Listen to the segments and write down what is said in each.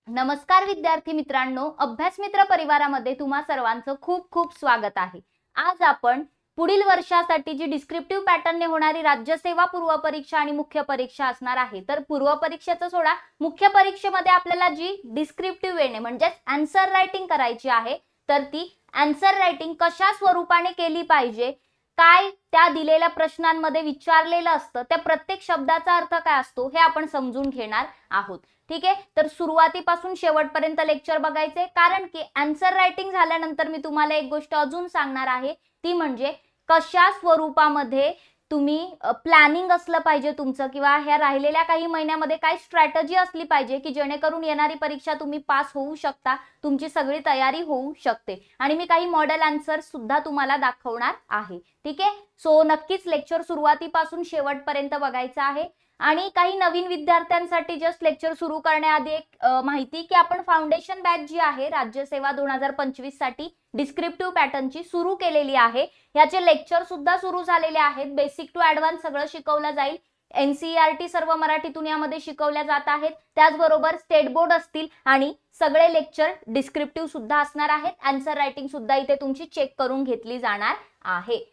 नमस्कार विद्यार्थी मित्रांनो, अभ्यास मित्र परिवारामध्ये तुम्हा सर्वांचं खूप खूप स्वागत आहे। आज आपण पुढील वर्षासाठी जी डिस्क्रिप्टिव्ह पॅटर्नने होणारी राज्यसेवा पूर्व परीक्षा आणि मुख्य परीक्षा असणार आहे, तर पूर्व परीक्षेचं सोडा, मुख्य परीक्षेमध्ये आपल्याला जी डिस्क्रिप्टिव्ह वेने म्हणजे आन्सर रायटिंग करायची आहे, तर ती आन्सर रायटिंग कशा स्वरूपाने केली पाहिजे, काय त्या दिलेल्या प्रश्नांमध्ये विचारलेलं असतं, त्या प्रत्येक शब्दाचा अर्थ काय असतो हे आपण समजून घेणार आहोत। ठीक आहे, तर सुरुवातीपासून शेवटपर्यंत लेक्चर बघायचे, कारण की आन्सर रायटिंग झाल्यानंतर मी तुम्हाला एक गोष्ट अजून सांगणार आहे, ती म्हणजे कशा स्वरूपामध्ये तुम्ही प्लॅनिंग असलं पाहिजे तुमचं, किंवा ह्या राहिलेल्या काही महिन्यामध्ये काय स्ट्रॅटेजी असली पाहिजे की जेणेकरून येणारी परीक्षा तुम्ही पास होऊ शकता, तुमची सगळी तयारी होऊ शकते। आणि मी काही मॉडेल आन्सर सुद्धा तुम्हाला दाखवणार आहे। ठीक आहे, सो नक्कीच लेक्चर सुरुवातीपासून शेवटपर्यंत बघायचं आहे। आणि काही नवीन विद्यार्थ्यांसाठी जस्ट लेक्चर सुरू करण्याआधी एक माहिती की आपण फाउंडेशन बॅच जी आहे राज्यसेवा 2025 साठी डिस्क्रिप्टिव्ह पॅटर्नची सुरू केलेली आहे। याचे लेक्चर सुद्धा सुरू झालेले आहेत। बेसिक टू ऍडव्हान्स सगळं शिकवलं जाईल। एनसीईआरटी सर्व मराठीतून यामध्ये शिकवल्या जात आहेत। त्याचबरोबर स्टेट बोर्ड असतील आणि सगळे लेक्चर डिस्क्रिप्टिव्ह सुद्धा असणार आहेत। आन्सर रायटिंग सुद्धा इथे तुमची चेक करून घेतली जाणार आहे।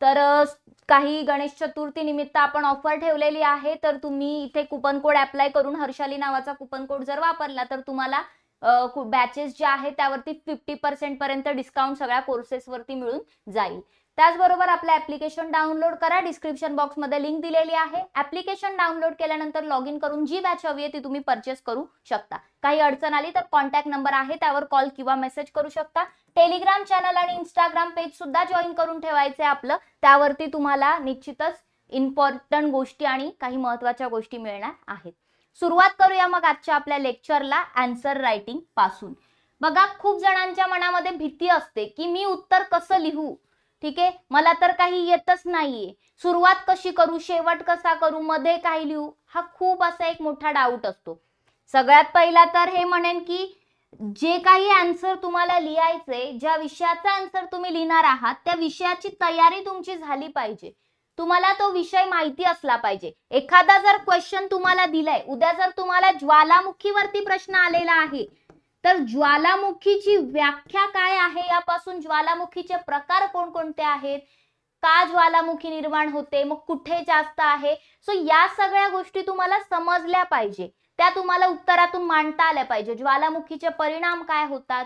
तर काही गणेश चतुर्थी निमित्त आपण ऑफर ठेवलेली आहे, तर तुम्ही इथे कुपन कोड अप्लाय करून हर्षाली नावाचा कुपन कोड जर वापरला तर तुम्हाला बॅचेस जे आहेत त्यावरती 50% पर्यंत डिस्काउंट सगळ्या कोर्सेस वरती मिळून जाईल। त्याचबरोबर आपलं ऍप्लिकेशन डाउनलोड करा, डिस्क्रिप्शन बॉक्स मध्ये लिंक दिलेली आहे। ऍप्लिकेशन डाउनलोड केल्यानंतर लॉग इन करून जी बॅच हवी आहे ती तुम्ही परचेस करू शकता। काही अडचण आली तर कॉन्टॅक्ट नंबर आहे त्यावर कॉल किंवा मेसेज करू शकता। टेलिग्राम चॅनल आणि इंस्टाग्राम पेज सुद्धा जॉईन करून ठेवायचे आपलं, त्यावरती तुम्हाला निश्चितच इम्पॉर्टंट गोष्टी आणि काही महत्त्वाच्या गोष्टी मिळणार आहेत। सुरुवात करूया मग आजच्या आपल्या लेक्चरला आन्सर रायटिंग पासून। बघा, खूप जणांच्या मनामध्ये भीती असते की मी उत्तर कसं लिहू, ठीक आहे, मला तर काही येतच नाहीये, सुरुवात कशी करू, शेवट कसा करू, मध्ये काय लिहू, हा खूप असा एक मोठा डाऊट असतो। सगळ्यात पहिला तर हे म्हणेन की जे काही आन्सर तुम्हाला लिहायचे, ज्या विषयाचा आन्सर तुम्ही लिहिणार आहात त्या विषयाची तयारी तुमची झाली पाहिजे। तुम्हाला तो विषय माहिती असला पाहिजे। एखादा जर क्वेश्चन तुम्हाला दिलाय, उद्या जर तुम्हाला ज्वालामुखीवरती प्रश्न आलेला आहे, तर ज्वालामुखीची व्याख्या काय आहे, यापासून ज्वालामुखीचे प्रकार कोणकोणते आहेत, का ज्वालामुखी निर्माण होते, मग कुठे जास्त आहे, सो या सगळ्या गोष्टी तुम्हाला समजल्या पाहिजे, त्या तुम्हाला उत्तरातून मांडता आल्या पाहिजे। ज्वालामुखीचे परिणाम काय होतात,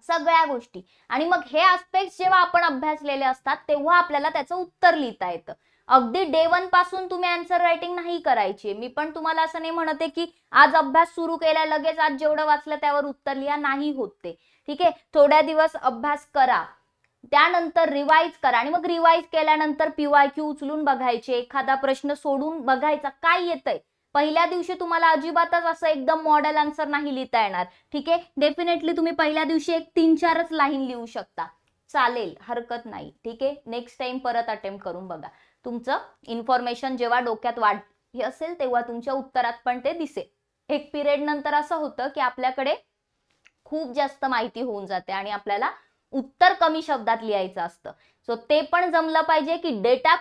सगळ्या गोष्टी। आणि मग हे एस्पेक्ट्स जेव्हा आपण अभ्यासलेले असतात तेव्हा आपल्याला त्याचं उत्तर लिहिता येतं। अगदी डे 1 पासून तुम्ही आन्सर रायटिंग नाही करायची। मी पण तुम्हाला असं नाही म्हणते की आज अभ्यास सुरू केला लगेच आज जेवढं वाचलं त्यावर उत्तर लिहा, नाही होत ते। ठीक आहे, थोड्या दिवस अभ्यास करा, त्यानंतर रिवाइज करा, आणि मग रिवाइज केल्यानंतर पीवायक्यू उचलून बघायचे, एखादा प्रश्न सोडून बघायचा काय येतंय। पहिल्या दिवशी तुम्हाला अजिबातच असं एकदम मॉडेल आन्सर नाही लिहिता येणार। ठीक आहे, डेफिनेटली तुम्ही पहिल्या दिवशी एक 3-4च लाईन लिहू शकता, चालेल, हरकत नाही। ठीक आहे, नेक्स्ट टाइम परत अटेम्प्ट करून बघा। तुमचं इन्फॉर्मेशन जेव्हा डोक्यात वाढली असेल तेव्हा तुमच्या उत्तरात पण ते दिसेल। एक पिरियड नंतर असं होतं की आपल्याकडे खूप जास्त माहिती होऊन जाते आणि आपल्याला उत्तर कमी शब्दात लिहायचं असतं। सो ते पण जमलं पाहिजे की डेटा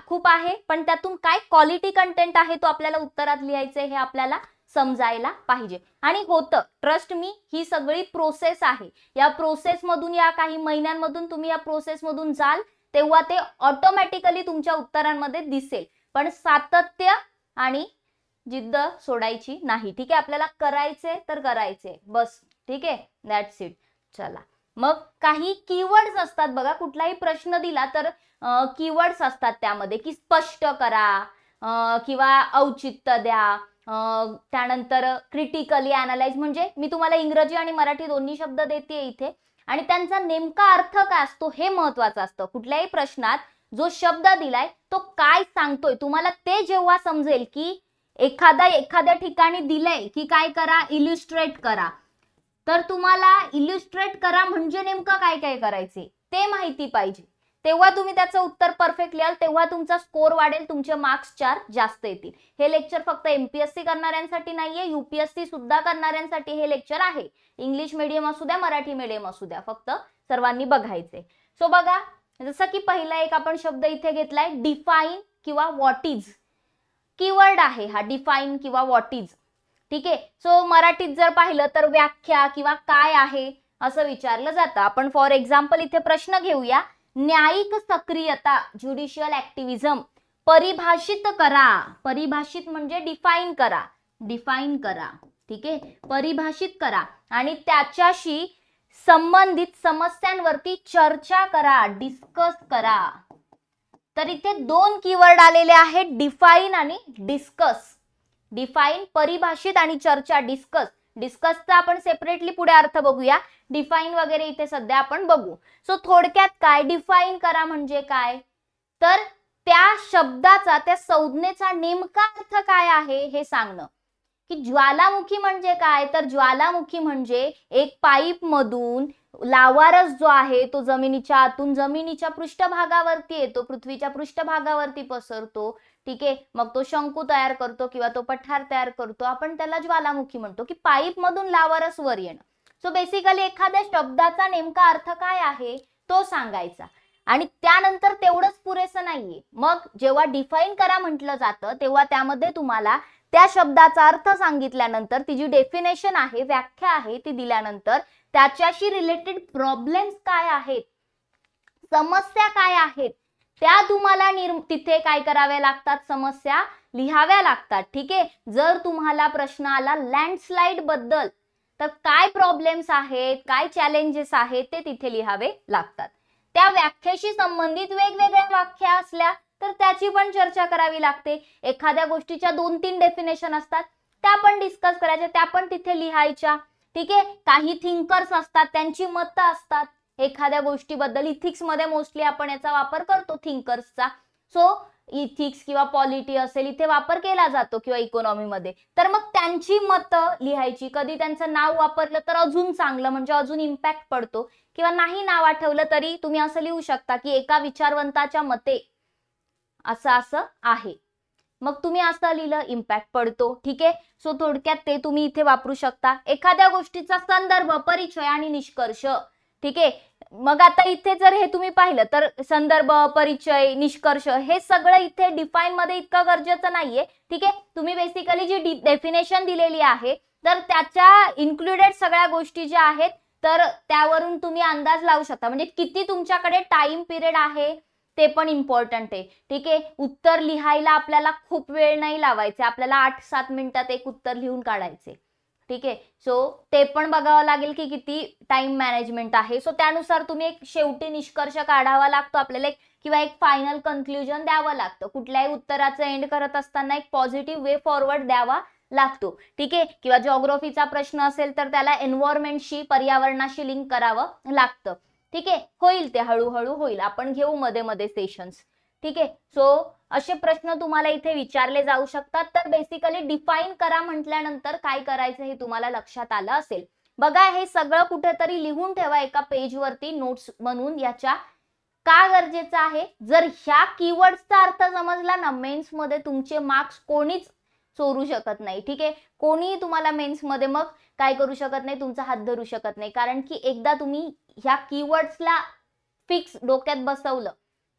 खूप आहे, पण त्यातून काय क्वालिटी कंटेंट आहे तो आपल्याला उत्तरात लिहायचं हे आपल्याला समजायला पाहिजे। आणि होतं, ट्रस्ट मी, ही सगळी प्रोसेस आहे। या प्रोसेस मधून, या काही महिन्यांमधून तुम्ही या प्रोसेस मधून जाल तेव्हा ते ऑटोमॅटिकली तुमच्या उत्तरांमध्ये दिसेल। पण सातत्य आणि जिद्द सोडायची नाही। ठीक आहे, आपल्याला करायचे तर करायचे बस। ठीक आहे, दॅट्स इट। चला, मग काही कीवर्ड्स असतात बघा, कुठलाही प्रश्न दिला तर कीवर्ड्स असतात त्यामध्ये की स्पष्ट करा किंवा औचित्य द्या, त्यानंतर क्रिटिकली अनालाइज, म्हणजे मी तुम्हाला इंग्रजी आणि मराठी दोन्ही शब्द देते इथे, आणि त्यांचा नेमका अर्थ काय असतो हे महत्त्वाचं असतं। कुठल्याही प्रश्नात जो शब्द दिलाय तो काय सांगतोय तुम्हाला ते जेव्हा समजेल की एखाद्या ठिकाणी दिलंय की काय करा, इल्युस्ट्रेट करा, तर तुम्हाला इल्युस्ट्रेट करा म्हणजे नेमकं काय काय करायचे ते माहिती पाहिजे, तेव्हा तुम्ही त्याचं उत्तर परफेक्ट लिहाल, तेव्हा तुमचा स्कोर वाढेल, तुमचे मार्क्स 4 जास्त येतील। हे लेक्चर फक्त एमपीएससी करणाऱ्यांसाठी नाहीये, यूपीएससी सुद्धा करणाऱ्यांसाठी हे लेक्चर आहे। इंग्लिश मीडियम असू द्या, मराठी मीडियम असू द्या, फक्त सर्वांनी बघायचे। सो बघा, जसं की पहिला एक आपण शब्द इथे घेतलाय, डिफाइन किंवा व्हॉट इज, कीवर्ड आहे हा डिफाइन किंवा व्हॉट इज। ठीक आहे. सो मराठीत जर पाहिलं तर व्याख्या किंवा काय आहे असं विचारलं जातं. आपण फॉर एक्झाम्पल इथे प्रश्न घेऊया. न्यायिक सक्रियता ज्युडिशियल ऍक्टिव्हिझम परिभाषित करा. परिभाषित म्हणजे डिफाईन करा, डिफाईन करा. ठीक आहे, परिभाषित करा आणि त्याच्याशी संबंधित समस्यांवरती चर्चा करा, डिस्कस करा. तर इथे दोन कीवर्ड आलेले आहेत, डिफाईन आणि डिस्कस. डिफाईन परिभाषित आणि चर्चा डिस्कस. डिस्कसचा आपण सेपरेटली पुढे अर्थ बघूया, डिफाईन वगैरे इथे सध्या आपण बघू. सो थोडक्यात काय डिफाईन करा म्हणजे काय, तर त्या शब्दाचा त्या संज्ञेचा नेमका अर्थ काय आहे हे सांगणं. की ज्वालामुखी म्हणजे काय, तर ज्वालामुखी म्हणजे एक पाईप मधून लावारस जो आहे तो जमिनीच्या आतून जमिनीच्या पृष्ठभागावरती येतो, पृथ्वीच्या पृष्ठभागावरती पसरतो. ठीक आहे, मग तो शंकू तयार करतो किंवा तो पठार तयार करतो, आपण त्याला ज्वालामुखी म्हणतो. की पाईप मधून लावारस वर येणं. सो बेसिकली एखाद्या शब्दाचा नेमका अर्थ काय आहे तो सांगायचा आणि त्यानंतर तेवढंच पुरेसं नाहीये. मग जेव्हा डिफाईन करा म्हटलं जातं तेव्हा त्यामध्ये तुम्हाला त्या शब्दाचा अर्थ सांगितल्यानंतर ती जी डेफिनेशन आहे, व्याख्या आहे, ती दिल्यानंतर त्याच्याशी रिलेटेड प्रॉब्लेम्स काय आहेत, समस्या काय आहेत, त्या तुम्हाला तिथे काय कराव्या लागतात, समस्या लिहाव्या लागतात. ठीक आहे, जर तुम्हाला प्रश्न आला लँडस्लाइड बद्दल तर काय प्रॉब्लेम्स आहेत, काय चॅलेंजेस आहेत ते तिथे लिहावे लागतात. त्या व्याख्येशी संबंधित वेगवेगळ्या व्याख्या असल्या तर त्याची पण चर्चा करावी लागते. एखाद्या गोष्टीच्या 2-3 डेफिनेशन असतात त्या पण डिस्कस करायच्या, त्या पण तिथे लिहायच्या. ठीक आहे, काही थिंकर्स असतात, त्यांची मतं असतात एखाद्या गोष्टीबद्दल. इथिक्स मध्ये मोस्टली आपण याचा वापर करतो थिंकर्सचा. सो इथिक्स किंवा पॉलिटी असेल इथे वापर केला जातो किंवा इकॉनॉमी मध्ये. तर मग त्यांची मतं लिहायची. कधी त्यांचं नाव वापरलं तर अजून चांगलं, म्हणजे अजून इम्पॅक्ट पडतो. किंवा नाही नाव आठवलं तरी तुम्ही असं लिहू शकता की एका विचारवंताच्या मते असं असं आहे, मग तुम्ही असं लिहिलं इम्पॅक्ट पडतो. ठीक आहे, सो थोडक्यात ते तुम्ही इथे वापरू शकता. एखाद्या गोष्टीचा संदर्भ, परिचय आणि निष्कर्ष. ठीक आहे, मग आता इथे जर हे तुम्ही पाहिलं तर संदर्भ, परिचय, निष्कर्ष हे सगळं इथे डिफाईन मध्ये इतकं गरजेचं नाहीये. ठीक आहे, तुम्ही बेसिकली जी डेफिनेशन दिलेली आहे तर त्याच्या इन्क्लुडेड सगळ्या गोष्टी ज्या आहेत तर त्यावरून तुम्ही अंदाज लावू शकता. म्हणजे किती तुमच्याकडे टाइम पिरियड आहे ते पण इम्पॉर्टंट आहे. ठीक आहे, उत्तर लिहायला आपल्याला खूप वेळ नाही लावायचे, आपल्याला 8-7 मिनिटात एक उत्तर लिहून काढायचे. ठीक आहे, सो ते पण बघावं लागेल की किती टाइम मॅनेजमेंट आहे. सो त्यानुसार तुम्ही एक शेवटी निष्कर्ष काढावा लागतो आपल्याला, किंवा एक फायनल कन्क्लुजन द्यावं लागतं. कुठल्याही उत्तराचं एंड करत असताना एक पॉझिटिव्ह वे फॉरवर्ड द्यावा लागतो. ठीक आहे, किंवा जिओग्राफीचा प्रश्न असेल तर त्याला एन्व्हायरमेंटशी, पर्यावरणाशी लिंक करावं लागतं. ठीक आहे, होईल ते हळूहळू होईल, आपण घेऊ मध्ये मध्ये सेशन्स. ठीक आहे, सो असे प्रश्न तुम्हाला इथे विचारले जाऊ शकतात. तर बेसिकली डिफाईन करा म्हटल्यानंतर काय करायचं हे तुम्हाला लक्षात आलं असेल. बघा, हे सगळं कुठेतरी लिहून ठेवा एका पेजवरती नोट्स म्हणून. याच्या का गरजेचं आहे, जर ह्या कीवर्ड्सचा अर्थ समजला ना मेन्स मध्ये तुमचे मार्क्स कोणीच चोरू शकत नाही. ठीक आहे, कोणीही तुम्हाला मेन्स मध्ये मग काय करू शकत नाही, तुमचा हात धरू शकत नाही. कारण की एकदा तुम्ही ह्या कीवर्ड्सला फिक्स डोक्यात बसवलं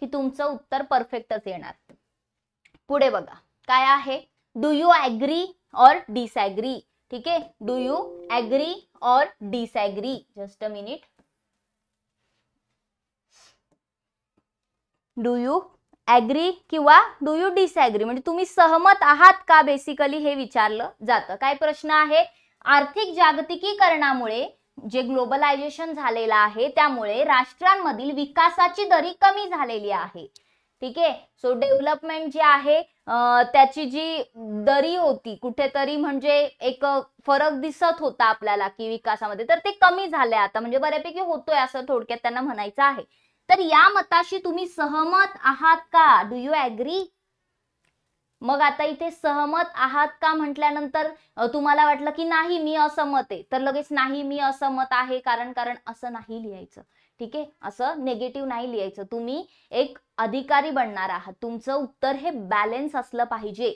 की तुमचं उत्तर परफेक्टच येणार. पुढे बघा काय आहे, do you agree or disagree. ठीक आहे, do you agree or disagree. Just a minute. Do you agree किंवा डू यू डिसऍग्री म्हणजे तुम्ही सहमत आहात का, बेसिकली हे विचारलं जातं. काय प्रश्न आहे, आर्थिक जागतिकीकरणामुळे जे ग्लोबलायझेशन झालेलं आहे त्यामुळे राष्ट्रांमधील विकासाची दरी कमी झालेली आहे. ठीक आहे, सो डेव्हलपमेंट जे आहे त्याची जी दरी होती कुठेतरी म्हणजे एक फरक दिसत होता आपल्याला की विकासामध्ये, तर ते कमी झाले आता, म्हणजे बऱ्यापैकी होतोय असं थोडक्यात त्यांना म्हणायचं आहे. तर या मताशी तुम्ही सहमत आहात का, डू यू ऍग्री. मग आता इथे सहमत आहात का म्हटल्यानंतर तुम्हाला वाटलं की नाही मी असहमत आहे, तर लगेच नाही मी असहमत आहे कारण असं नाही लिहायचं. ठीक आहे, असं निगेटिव्ह नाही लिहायचं. तुम्ही एक अधिकारी बनणार आहात, तुमचं उत्तर हे बॅलन्स असलं पाहिजे.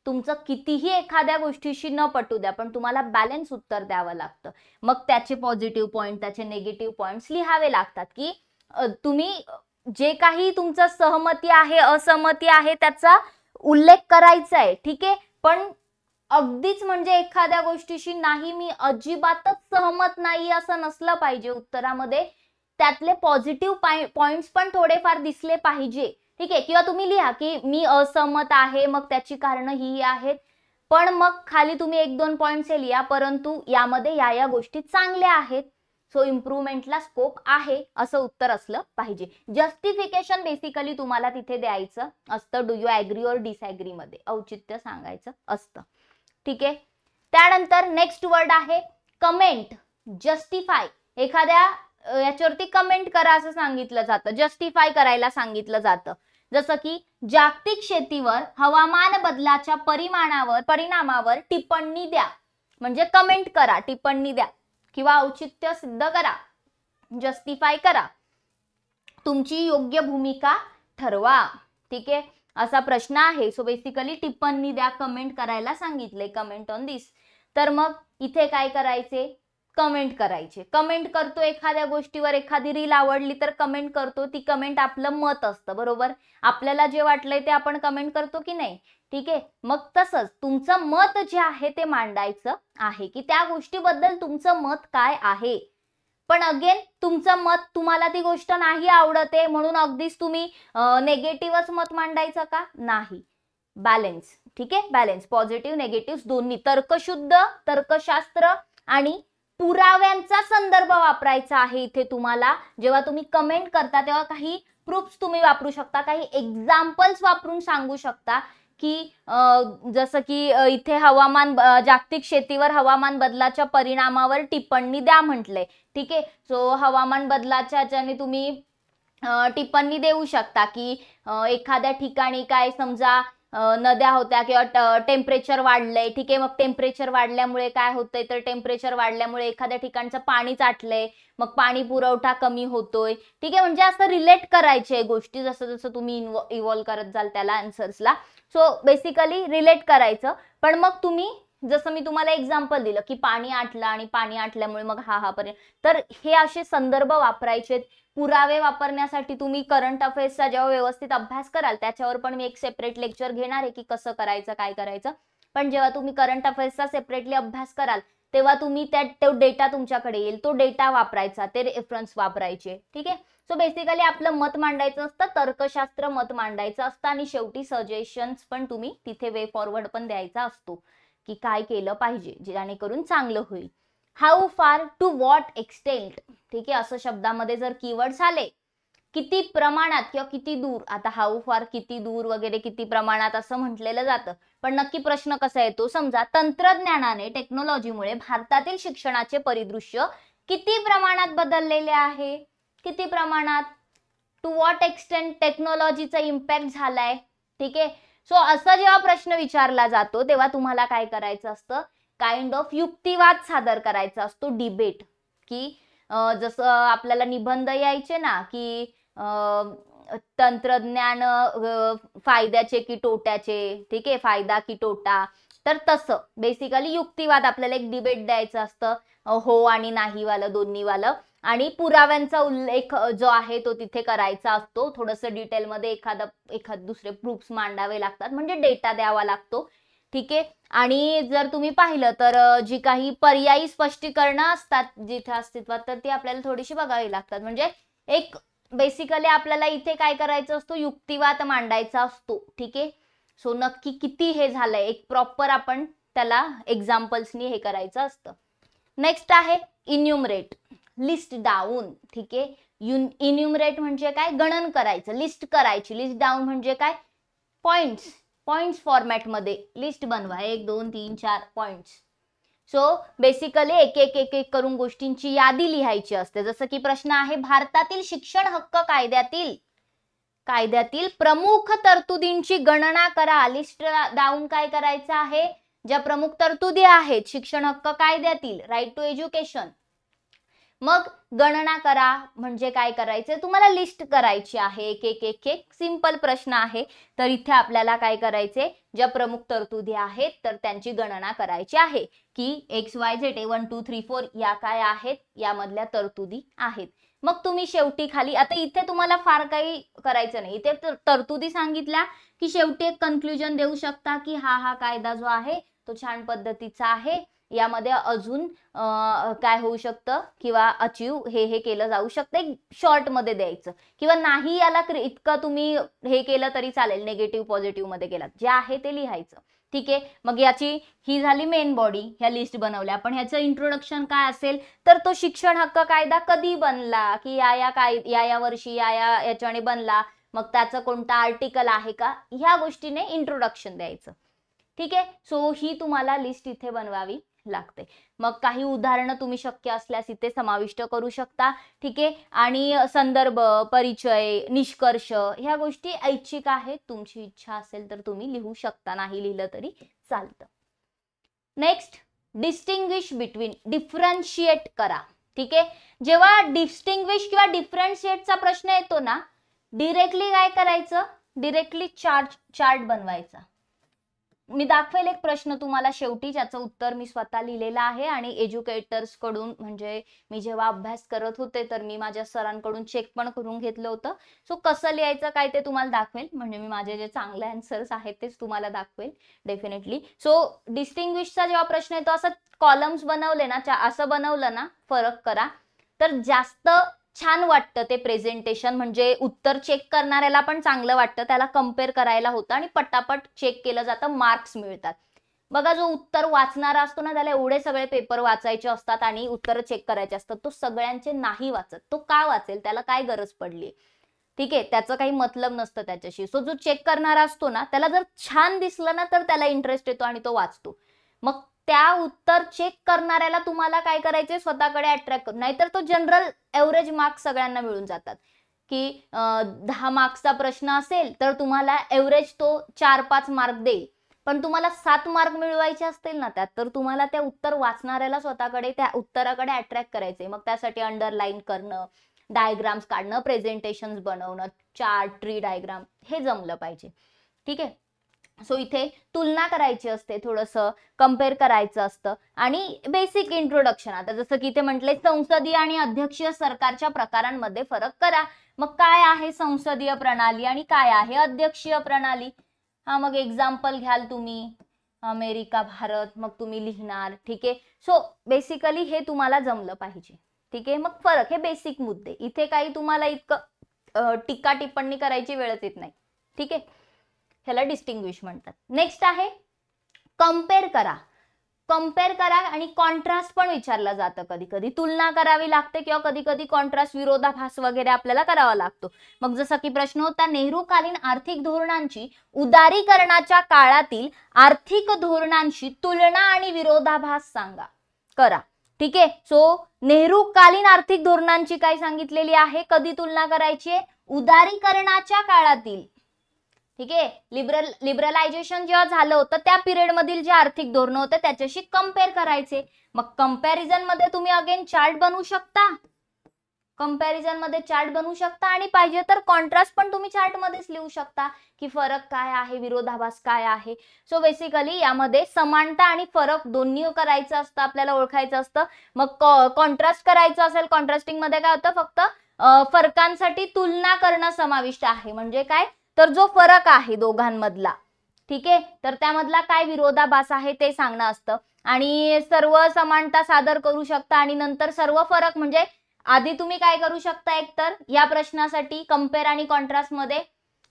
तुमचं कितीही एखाद्या गोष्टीशी न पटू द्या पण तुम्हाला बॅलन्स उत्तर द्यावं लागतं. मग त्याचे पॉझिटिव्ह पॉइंट, त्याचे निगेटिव्ह पॉइंट्स लिहावे लागतात की तुम्ही जे काही तुमचं सहमती आहे, असहमती आहे त्याचा उल्लेख करायचा आहे. ठीक आहे, पण अगदीच म्हणजे एखाद्या गोष्टीशी नाही मी अजिबातच सहमत नाही असं नसलं पाहिजे उत्तरामध्ये, त्यातले पॉझिटिव्ह पॉइंट्स पण थोडेफार दिसले पाहिजे, ठीक आहे. किंवा तुम्ही लिहा की मी असहमत आहे, मग त्याची कारणं ही आहेत, पण मग खाली तुम्ही 1-2 पॉइंट्स हे लिहा, परंतु यामध्ये या गोष्टी चांगल्या आहेत, सो इम्प्रूव्हमेंटला स्कोप आहे, असं उत्तर असलं पाहिजे. जस्टिफिकेशन बेसिकली तुम्हाला तिथे द्यायचं असतं, डू यू ऍग्री और डिसऍग्री मध्ये औचित्य सांगायचं असतं, ठीक आहे. त्यानंतर नेक्स्ट वर्ड आहे कमेंट. जस्टिफाय, एखाद्या याच्यावरती कमेंट करा असं सांगितलं जातं, जस्टिफाय करायला सांगितलं जातं. जसं की जागतिक शेतीवर हवामान बदलाच्या परिणामावर टिप्पणी द्या, म्हणजे कमेंट करा, टिप्पणी द्या किंवा औचित्य सिद्ध करा, जस्टिफाय करा, तुमची योग्य भूमिका ठरवा, ठीक आहे. असा प्रश्न आहे. सो बेसिकली टिप्पणी द्या, कमेंट करायला सांगितले, कमेंट ऑन दिस. तर मग इथे काय करायचे, कमेंट करायचे. कमेंट करतो एखाद्या गोष्टीवर, एखादी रील आवडली तर कमेंट करतो, ती कमेंट आपलं मत असतं, बरोबर. आपल्याला जे वाटलंय ते आपण कमेंट करतो की नाही, ठीक आहे. मग तसंच तुमचं मत जे आहे ते मांडायचं आहे, की त्या गोष्टीबद्दल तुमचं मत काय आहे. पण अगेन तुमचं मत, तुम्हाला ती गोष्ट नाही आवडत आहे म्हणून अगदीच तुम्ही नेगेटिव्हच मत मांडायचं का, नाही. बॅलन्स, ठीक आहे. बॅलन्स, पॉझिटिव्ह नेगेटिव्ह दोन्ही, तर्कशुद्ध, तर्कशास्त्र आणि पुराव्यांचा संदर्भ वापरायचा आहे इथे तुम्हाला. जेव्हा तुम्ही कमेंट करता तेव्हा काही प्रूफ्स तुम्ही वापरू शकता, काही एक्झाम्पल्स वापरून सांगू शकता, की जसं की इथे जागतिक शेतीवर हवामान बदलाच्या परिणामावर टिप्पणी द्या म्हटले, ठीक आहे. सो हवामान बदलाच्या ज्याने तुम्ही टिप्पणी देऊ शकता की एखाद्या ठिकाणी काय समजा नद्या होत्या किंवा टेम्परेचर वाढलंय, ठीक आहे. मग टेम्परेचर वाढल्यामुळे काय होतंय, तर टेम्परेचर वाढल्यामुळे एखाद्या ठिकाणचं पाणी साठलंय, मग पाणी पुरवठा कमी होतोय, ठीक आहे. म्हणजे असं रिलेट करायचे गोष्टी, जसं जसं तुम्ही इव्हॉल्व करत जाल त्याला आन्सर्सला. सो बेसिकली रिलेट करायचं. पण मग तुम्ही जसं मी तुम्हाला एक्झाम्पल दिलं की पाणी आटलं आणि पाणी आटल्यामुळे मग हा पर्यंत, तर हे असे संदर्भ वापरायचे. पुरावे वापरण्यासाठी तुम्ही करंट अफेअर्सचा जेव्हा व्यवस्थित अभ्यास कराल, त्याच्यावर पण मी एक सेपरेट लेक्चर घेणार आहे की कसं करायचं, काय करायचं. पण जेव्हा तुम्ही करंट अफेअर्सचा सेपरेटली अभ्यास कराल तेव्हा तुम्ही तो डेटा तुमच्याकडे येईल, तो डेटा वापरायचा, ते रेफरन्स वापरायचे, ठीक आहे. सो बेसिकली आपलं मत मांडायचं असतं, तर्कशास्त्र मत मांडायचं असतं आणि शेवटी सजेशन्स पण तुम्ही तिथे वे फॉरवर्ड पण द्यायचा असतो की काय केलं पाहिजे जेणेकरून चांगलं होईल. हाऊ फार, टू व्हॉट एक्सटेंट, ठीक आहे. असं शब्दामध्ये जर कीवर्ड्स आले, किती प्रमाणात किंवा किती दूर, आता हाऊ फार किती दूर वगैरे, किती प्रमाणात असं म्हटलेलं जातं, पण नक्की प्रश्न कसा येतो, समजा तंत्रज्ञानाने, टेक्नॉलॉजीमुळे भारतातील शिक्षणाचे परिदृश्य किती प्रमाणात बदललेले आहे, किती प्रमाणात, टू व्हॉट एक्सटेंट टेक्नॉलॉजीचा इम्पॅक्ट झालाय, ठीक आहे. सो असा जेव्हा प्रश्न विचारला जातो तेव्हा तुम्हाला काय करायचं असतं, काइंड ऑफ युक्तिवाद सादर करायचा असतो, डिबेट. की जसं आपल्याला निबंध यायचे ना की तंत्रज्ञान फायद्याचे की तोट्याचे, ठीक आहे, फायदा की तोटा, तर तसं बेसिकली युक्तिवाद आपल्याला एक डिबेट द्यायचं असतं, हो आणि नाही वालं, दोन्ही वालं. आणि पुराव्यांचा उल्लेख जो आहे तो तिथे करायचा असतो, थोडंसं डिटेलमध्ये एखाद दुसरे प्रूफ्स मांडावे लागतात, म्हणजे डेटा द्यावा लागतो, ठीक आहे. आणि जर तुम्ही पाहिलं तर जी काही पर्यायी स्पष्टीकरणं असतात जिथे अस्तित्वात, तर ती आपल्याला थोडीशी बघावी लागतात. म्हणजे एक बेसिकली आपल्याला इथे काय करायचं असतो, युक्तिवाद मांडायचा असतो, ठीक आहे. सो नक्की किती हे झालंय एक प्रॉपर आपण त्याला एक्झाम्पल्सनी हे करायचं असतं. नेक्स्ट आहे इन्युमरेट, लिस्ट डाऊन, ठीक आहे. इन्युमरेट म्हणजे काय, गणन करायचं, लिस्ट करायची. लिस्ट डाऊन म्हणजे काय, पॉइंट्स फॉर्मॅटमध्ये लिस्ट बनवा, 1 2 3 4 पॉइंट्स. सो बेसिकली एक एक करून गोष्टींची यादी लिहायची असते. जसं की प्रश्न आहे, भारतातील शिक्षण हक्क कायद्यातील प्रमुख तरतुदींची गणना करा. लिस्ट डाऊन काय करायचं आहे, ज्या प्रमुख तरतुदी आहेत शिक्षण हक्क कायद्यातील, राईट टू एज्युकेशन, मग गणना करा म्हणजे काय करायचं, तुम्हाला लिस्ट करायची आहे, एक सिंपल प्रश्न आहे. तर इथे आपल्याला काय करायचे, ज्या प्रमुख तरतुदी आहेत तर त्यांची गणना करायची आहे की XYZ 1 2 3 4 या काय आहेत, यामधल्या तरतुदी आहेत. मग तुम्ही शेवटी खाली, आता इथे तुम्हाला फार काही करायचं नाही, इथे तरतुदी सांगितल्या की शेवटी एक कन्क्लुजन देऊ शकता की हा कायदा जो आहे तो छान पद्धतीचा आहे. यामध्ये अजून काय होऊ शकतं किंवा अचीव हे केलं जाऊ शकतं, शॉर्ट मध्ये द्यायचं किंवा नाही याला इतकं तुम्ही हे केलं तरी चालेल, निगेटिव्ह पॉझिटिव्ह मध्ये केलात, जे आहे ते लिहायचं. ठीक आहे, मग याची ही झाली मेन बॉडी, ह्या लिस्ट बनवल्या. पण ह्याचं इंट्रोडक्शन काय असेल तर तो शिक्षण हक्क कायदा कधी बनला, की या वर्षी याच्याने बनला, मग त्याचं कोणता आर्टिकल आहे का, ह्या गोष्टीने इंट्रोडक्शन द्यायचं. ठीक आहे, सो ही तुम्हाला लिस्ट इथे बनवावी लागते. मग काही उदाहरणं तुम्ही शक्य असल्यास इथे समाविष्ट करू शकता. ठीक आहे, आणि संदर्भ, परिचय, निष्कर्ष ह्या गोष्टी ऐच्छिक आहेत. तुमची इच्छा असेल तर तुम्ही लिहू शकता, नाही लिहिलं तरी चालतं. नेक्स्ट, डिस्टिंग्विश बिटवीन, डिफरन्शिएट करा. ठीक आहे, जेव्हा डिस्टिंग्विश किंवा डिफरन्शिएटचा प्रश्न येतो ना, डिरेक्टली काय करायचं, डिरेक्टली चार्ट बनवायचा. मी दाखवेल एक प्रश्न तुम्हाला शेवटी, ज्याचं उत्तर मी स्वतः लिहिलेलं आहे आणि एज्युकेटर्स कडून, म्हणजे मी जेव्हा अभ्यास करत होते तर मी माझ्या सरांकडून चेक पण करून घेतलं होतं. सो कसं लिहायचं काय ते तुम्हाला दाखवेल, म्हणजे मी माझे जे चांगले आन्सर्स आहेत तेच तुम्हाला दाखवेल डेफिनेटली. सो डिस्टिंग्विशचा जेव्हा प्रश्न येतो, असं कॉलम्स बनवले ना, असं बनवलं ना, फरक करा, तर जास्त छान वाटतं ते प्रेझेंटेशन. म्हणजे उत्तर चेक करणाऱ्याला पण चांगलं वाटतं, त्याला कम्पेअर करायला होतं आणि पटापट चेक केलं जातं, मार्क्स मिळतात. बघा, जो उत्तर वाचणारा असतो ना, त्याला एवढे सगळे पेपर वाचायचे असतात आणि उत्तर चेक करायचे असतात. तो सगळ्यांचे नाही वाचत. तो का वाचेल, त्याला काय गरज पडली. ठीक आहे, त्याचं काही मतलब नसतं त्याच्याशी. सो जो चेक करणारा असतो ना, त्याला जर छान दिसलं ना तर त्याला इंटरेस्ट येतो आणि तो वाचतो. मग त्या उत्तर चेक करणाऱ्याला तुम्हाला काय करायचे, स्वतःकडे अट्रॅक्ट करून. नाहीतर तो जनरल एव्हरेज मार्क्स सगळ्यांना मिळून जातात, की 10 मार्क्सचा प्रश्न असेल तर तुम्हाला एव्हरेज तो 4-5 मार्क देईल. पण तुम्हाला 7 मार्क मिळवायचे असतील ना त्यात, तर तुम्हाला त्या उत्तर वाचणाऱ्याला स्वतःकडे त्या उत्तराकडे अट्रॅक्ट करायचे. मग त्यासाठी अंडरलाईन करणं, डायग्राम्स काढणं, प्रेझेंटेशन्स बनवणं, चार्ट, ट्री डायग्राम हे जमलं पाहिजे. ठीक आहे, सो इथे तुलना करायची असते, थोडंसं कम्पेअर करायचं असतं आणि बेसिक इंट्रोडक्शन. आता जसं की इथे म्हटलंय, संसदीय आणि अध्यक्षीय सरकारच्या प्रकारांमध्ये फरक करा. मग काय आहे संसदीय प्रणाली आणि काय आहे अध्यक्षीय प्रणाली, हा मग एक्झाम्पल घ्याल तुम्ही, अमेरिका, भारत, मग तुम्ही लिहिणार. ठीक आहे, सो बेसिकली हे तुम्हाला जमलं पाहिजे. ठीक आहे, मग फरक, हे बेसिक मुद्दे. इथे काही तुम्हाला इतकं टीका टिप्पणी करायची वेळच येत नाही. ठीक आहे, ह्याला डिस्टिंग्विश म्हणतात. नेक्स्ट आहे कम्पेअर करा. कम्पेअर करा आणि कॉन्ट्रास्ट पण विचारलं जातं. कधी कधी तुलना करावी लागते किंवा कधी कधी कॉन्ट्रास्ट, विरोधाभास वगैरे आपल्याला करावा लागतो. मग जसं की प्रश्न होता, नेहरूकालीन आर्थिक धोरणांची उदारीकरणाच्या काळातील आर्थिक धोरणांशी तुलना आणि विरोधाभास सांगा, करा. ठीक आहे, सो नेहरूकालीन आर्थिक धोरणांची काय सांगितलेली आहे, कधी तुलना करायची आहे, उदारीकरणाच्या काळातील. ठीक आहे, लिबरलायझेशन जेव्हा झालं होतं त्या पिरियड मधील जे आर्थिक धोरण होते त्याच्याशी कम्पेअर करायचे. मग कंपॅरिझन मध्ये तुम्ही अगेन चार्ट बनवू शकता, कंपॅरिझन मध्ये चार्ट बनवू शकता आणि पाहिजे तर कॉन्ट्रास्ट पण तुम्ही चार्ट मध्येच लिहू शकता, की फरक काय आहे, विरोधाभास काय आहे. सो बेसिकली यामध्ये समानता आणि फरक दोन्ही करायचं असतं, आपल्याला ओळखायचं असतं. मग कॉन्ट्रास्ट करायचं असेल, कॉन्ट्रास्टिंग मध्ये काय होतं, फक्त फरकांसाठी तुलना करणं समाविष्ट आहे. म्हणजे काय, तर जो फरक आहे दोघांमधला, ठीक आहे, तर त्यामधला काय विरोधाभास आहे ते सांगणं असतं. आणि सर्व समानता सादर करू शकता आणि नंतर सर्व फरक, म्हणजे आधी तुम्ही काय करू शकता, एकतर या प्रश्नासाठी कम्पेअर आणि कॉन्ट्रास्ट मध्ये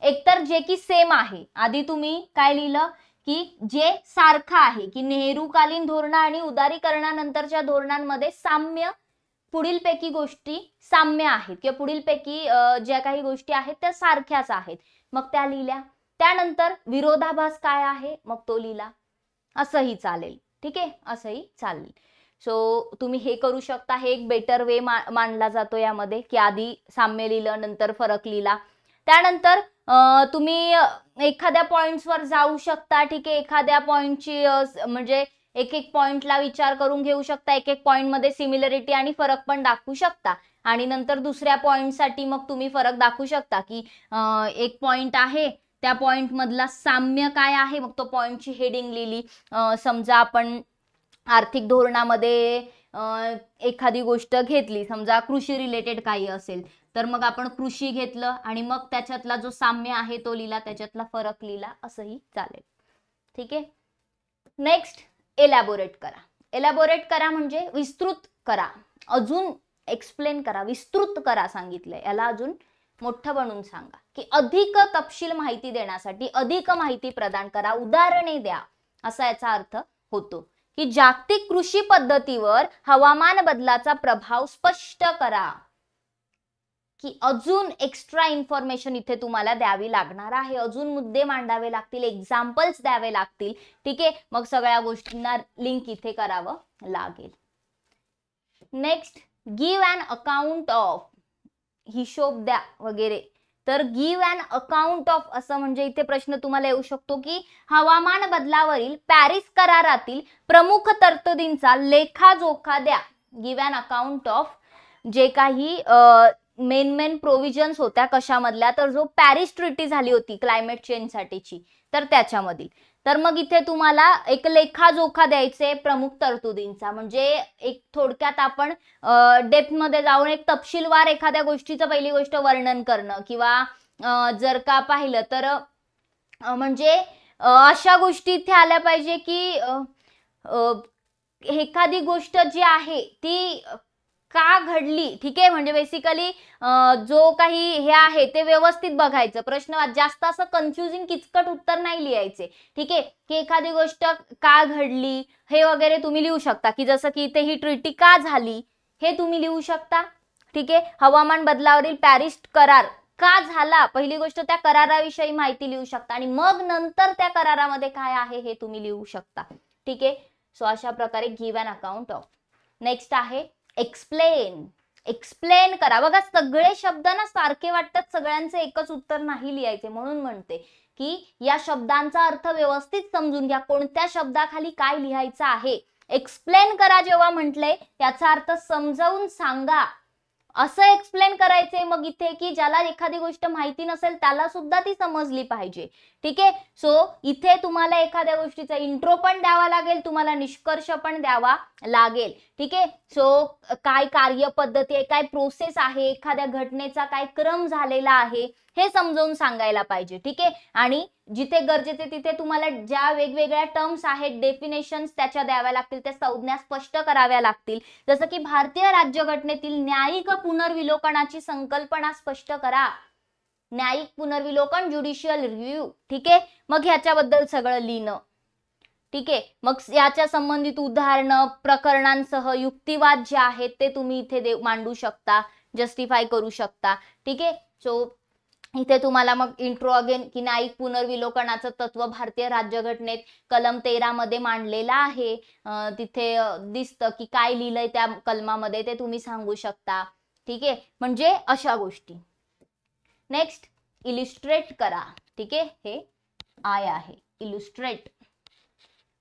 एकतर जे की सेम आहे, आधी तुम्ही काय लिहिलं की जे सारखं आहे, की नेहरूकालीन धोरण आणि उदारीकरणानंतरच्या धोरणांमध्ये साम्य, पुढीलपैकी गोष्टी साम्य आहेत किंवा पुढीलपैकी ज्या काही गोष्टी आहेत त्या सारख्याच आहेत, मग त्या लिहिल्या. त्यानंतर विरोधाभास काय आहे मग तो लिहिला, असंही चालेल. ठीक आहे, असंही चालेल. सो तुम्ही हे करू शकता, हे एक बेटर वे मानला जातो यामध्ये, की आधी साम्य लिहिलं नंतर फरक लिहिला. त्यानंतर तुम्ही एखाद्या पॉइंट्सवर जाऊ शकता. ठीक आहे, एखाद्या पॉइंटची म्हणजे एक एक पॉइंटला विचार करून घेऊ शकता, एक एक पॉइंट मध्ये सिमिलरिटी आणि फरक पण दाखवू शकता आणि नंतर दुसऱ्या पॉइंटसाठी मग तुम्ही फरक दाखवू शकता, की एक पॉइंट आहे त्या पॉइंट मधला साम्य काय आहे, मग तो पॉइंटची हेडिंग लिहिली. समजा आपण आर्थिक धोरणामध्ये एखादी गोष्ट घेतली, समजा कृषी रिलेटेड काही असेल तर मग आपण कृषी घेतलं आणि मग त्याच्यातला जो साम्य आहे तो लिहिला, त्याच्यातला फरक लिहिला, असंही चालेल. ठीक आहे, नेक्स्ट एलॅबोरेट करा. एलॅबोरेट करा म्हणजे विस्तृत करा, अजून एक्सप्लेन करा, विस्तृत करा सांगितलंय. याला अजून मोठं बनवून सांगा की अधिक तपशील माहिती देण्यासाठी अधिक माहिती प्रदान करा, उदाहरणे द्या, असा याचा अर्थ होतो. की जागतिक कृषी पद्धतीवर हवामान बदलाचा प्रभाव स्पष्ट करा. की अजून एक्स्ट्रा इन्फॉर्मेशन इथे तुम्हाला द्यावी लागणार आहे, अजून मुद्दे मांडावे लागतील, एक्झाम्पल्स द्यावे लागतील. ठीक आहे, मग सगळ्या गोष्टींना लिंक इथे करावं लागेल. Next, give an account of, हिशोब द्या वगैरे. तर गिव्ह अन अकाउंट ऑफ असं म्हणजे इथे प्रश्न तुम्हाला येऊ शकतो की हवामान बदलावरील पॅरिस करारातील प्रमुख तरतुदींचा लेखाजोखा द्या. गिव्ह अन अकाउंट ऑफ जे काही मेन प्रोव्हिजन्स होत्या कशामधल्या, तर जो पॅरिस ट्रिटी झाली होती क्लायमेट चेंज साठीची, तर त्याच्यामधील. तर मग इथे तुम्हाला एक लेखाजोखा द्यायचे प्रमुख तरतुदींचा. म्हणजे एक थोडक्यात आपण डेप्थ मध्ये जाऊन एक तपशीलवार एखाद्या गोष्टीचं पहिली गोष्ट वर्णन करणं, किंवा जर का पाहिलं तर म्हणजे अशा गोष्टी इथे आल्या पाहिजे की एखादी गोष्ट जी आहे ती का घडली. ठीक आहे, म्हणजे बेसिकली जो काही हे आहे ते व्यवस्थित बघायचं. प्रश्न जास्त असं कन्फ्युजिंग किचकट उत्तर नाही लिहायचे. ठीक आहे, की एखादी गोष्ट का घडली हे वगैरे तुम्ही लिहू शकता. की जसं की इथे ही ट्रिटी का झाली हे तुम्ही लिहू शकता. ठीक आहे, हवामान बदलावरील पॅरिस करार का झाला, पहिली गोष्ट त्या कराराविषयी माहिती लिहू शकता आणि मग नंतर त्या करारामध्ये काय आहे हे तुम्ही लिहू शकता. ठीक आहे, सो अशा प्रकारे give an account of. Next आहे एक्सप्लेन. एक्सप्लेन करा. बघा सगळे शब्द ना सारखे वाटतात, सगळ्यांचे एकच उत्तर नाही लिहायचे. म्हणून म्हणते की या शब्दांचा अर्थ व्यवस्थित समजून घ्या, कोणत्या शब्दाखाली काय लिहायचं आहे. एक्सप्लेन करा जेव्हा म्हटलंय याचा अर्थ समजावून सांगा असं एक्सप्लेन करायचंय. मग इथे की ज्याला एखादी गोष्ट माहिती नसेल त्याला सुद्धा ती समजली पाहिजे. ठीक आहे, सो इथे तुम्हाला एखाद्या गोष्टीचा इंट्रो पण द्यावा लागेल, तुम्हाला निष्कर्ष पण द्यावा लागेल. ठीक आहे, सो काय कार्यपद्धती आहे, काय प्रोसेस आहे, एखाद्या घटनेचा काय क्रम झालेला आहे हे समजावून सांगायला पाहिजे. ठीक आहे, आणि जिथे गरजेचे तिथे तुम्हाला ज्या वेगवेगळ्या टर्म्स आहेत, डेफिनेशन्स त्याच्या द्याव्या लागतील, त्या संज्ञा स्पष्ट कराव्या लागतील. जसं की भारतीय राज्यघटनेतील न्यायिक पुनर्विलोकनाची संकल्पना स्पष्ट करा. न्यायिक पुनर्विलोकन, ज्युडिशियल रिव्ह्यू. ठीक आहे, मग ह्याच्याबद्दल सगळं लिहिणं. ठीक आहे, मग याच्या संबंधित उदाहरणं, प्रकरणांसह युक्तिवाद जे आहेत ते तुम्ही इथे मांडू शकता, जस्टिफाय करू शकता. ठीक आहे, सो इथे तुम्हाला मग इंट्रो अगेन की न्यायिक पुनर्विलोकनाचं तत्व भारतीय राज्यघटनेत कलम 13 मध्ये मांडलेलं आहे. तिथे दिसतं की काय लिहिलंय त्या कलमामध्ये ते तुम्ही सांगू शकता. ठीक आहे, म्हणजे अशा गोष्टी. नेक्स्ट, इलिस्ट्रेट करा. ठीक आहे, हे आय आहे इलिस्ट्रेट.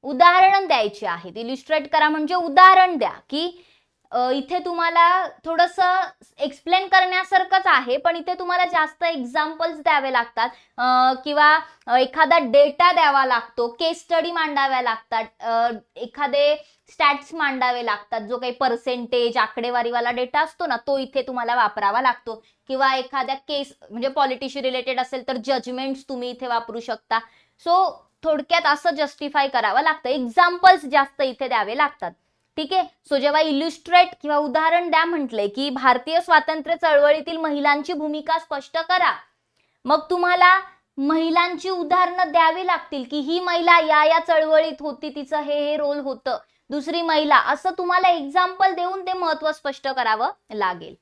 उदाहरण द्यायचे आहेत. इलिस्ट्रेट करा म्हणजे उदाहरण द्या. की इथे तुम्हाला थोडंसं एक्सप्लेन करण्यासारखंच आहे, पण इथे तुम्हाला जास्त एक्झाम्पल्स द्यावे लागतात, किंवा एखादा डेटा द्यावा लागतो, केस स्टडी मांडाव्या लागतात, एखादे स्टॅट्स मांडावे लागतात, जो काही पर्सेंटेज आकडेवारीवाला डेटा असतो ना तो इथे तुम्हाला वापरावा लागतो. किंवा एखाद्या केस म्हणजे पॉलिटिशी रिलेटेड असेल तर जजमेंट्स तुम्ही इथे वापरू शकता. सो थोडक्यात असं जस्टिफाय करावं लागतं, एक्झाम्पल्स जास्त इथे द्यावे लागतात. ठीक आहे, सो जेव्हा इलिस्ट्रेट किंवा उदाहरण द्या म्हटले की भारतीय स्वातंत्र्य चळवळीतील महिलांची भूमिका स्पष्ट करा, मग तुम्हाला महिलांची उदाहरणं द्यावी लागतील की ही महिला या चळवळीत होती, तिचं हे रोल होतं, दुसरी महिला, असं तुम्हाला एक्झाम्पल देऊन ते महत्व स्पष्ट करावं लागेल.